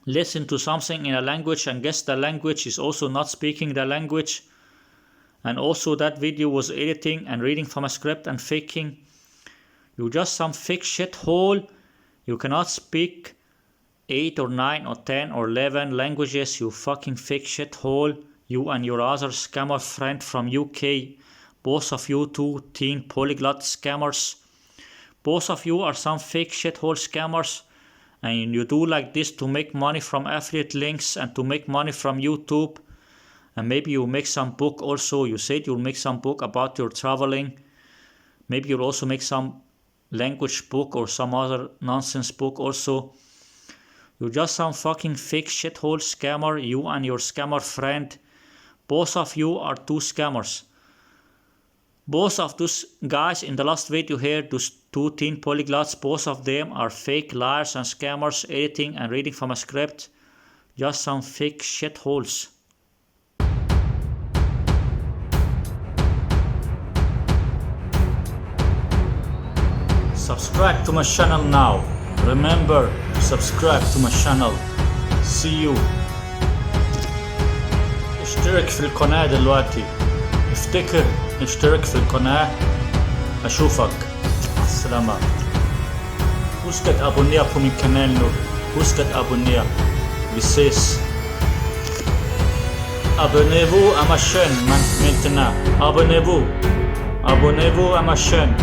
listen to something in a language and guess the language is also not speaking the language. And also that video was editing and reading from a script and faking. You just some fake shithole. You cannot speak 8 or 9 or 10 or 11 languages, you fucking fake shithole. You and your other scammer friend from UK. Both of you two teen polyglot scammers. Both of you are some fake shithole scammers. And you do like this to make money from affiliate links and to make money from YouTube. And maybe you make some book also. You said you'll make some book about your traveling. Maybe you'll also make some language book or some other nonsense book also. You're just some fucking fake shithole scammer. You and your scammer friend. Both of you are two scammers. Both of those guys in the last video here, those two teen polyglots, both of them are fake liars and scammers, editing and reading from a script. Just some fake shitholes. Subscribe to my channel now. Remember, subscribe to my channel. See you. اشترك في القناة دلوقتي. افتكر اشترك في القناة. أشوفك. السلامة. Husk at abonnere på min kanal nu. Husk at abonnere. Vi ses. Abonnez-vous à ma chaîne maintenant. Abonnez-vous. Abonnez-vous à ma chaîne.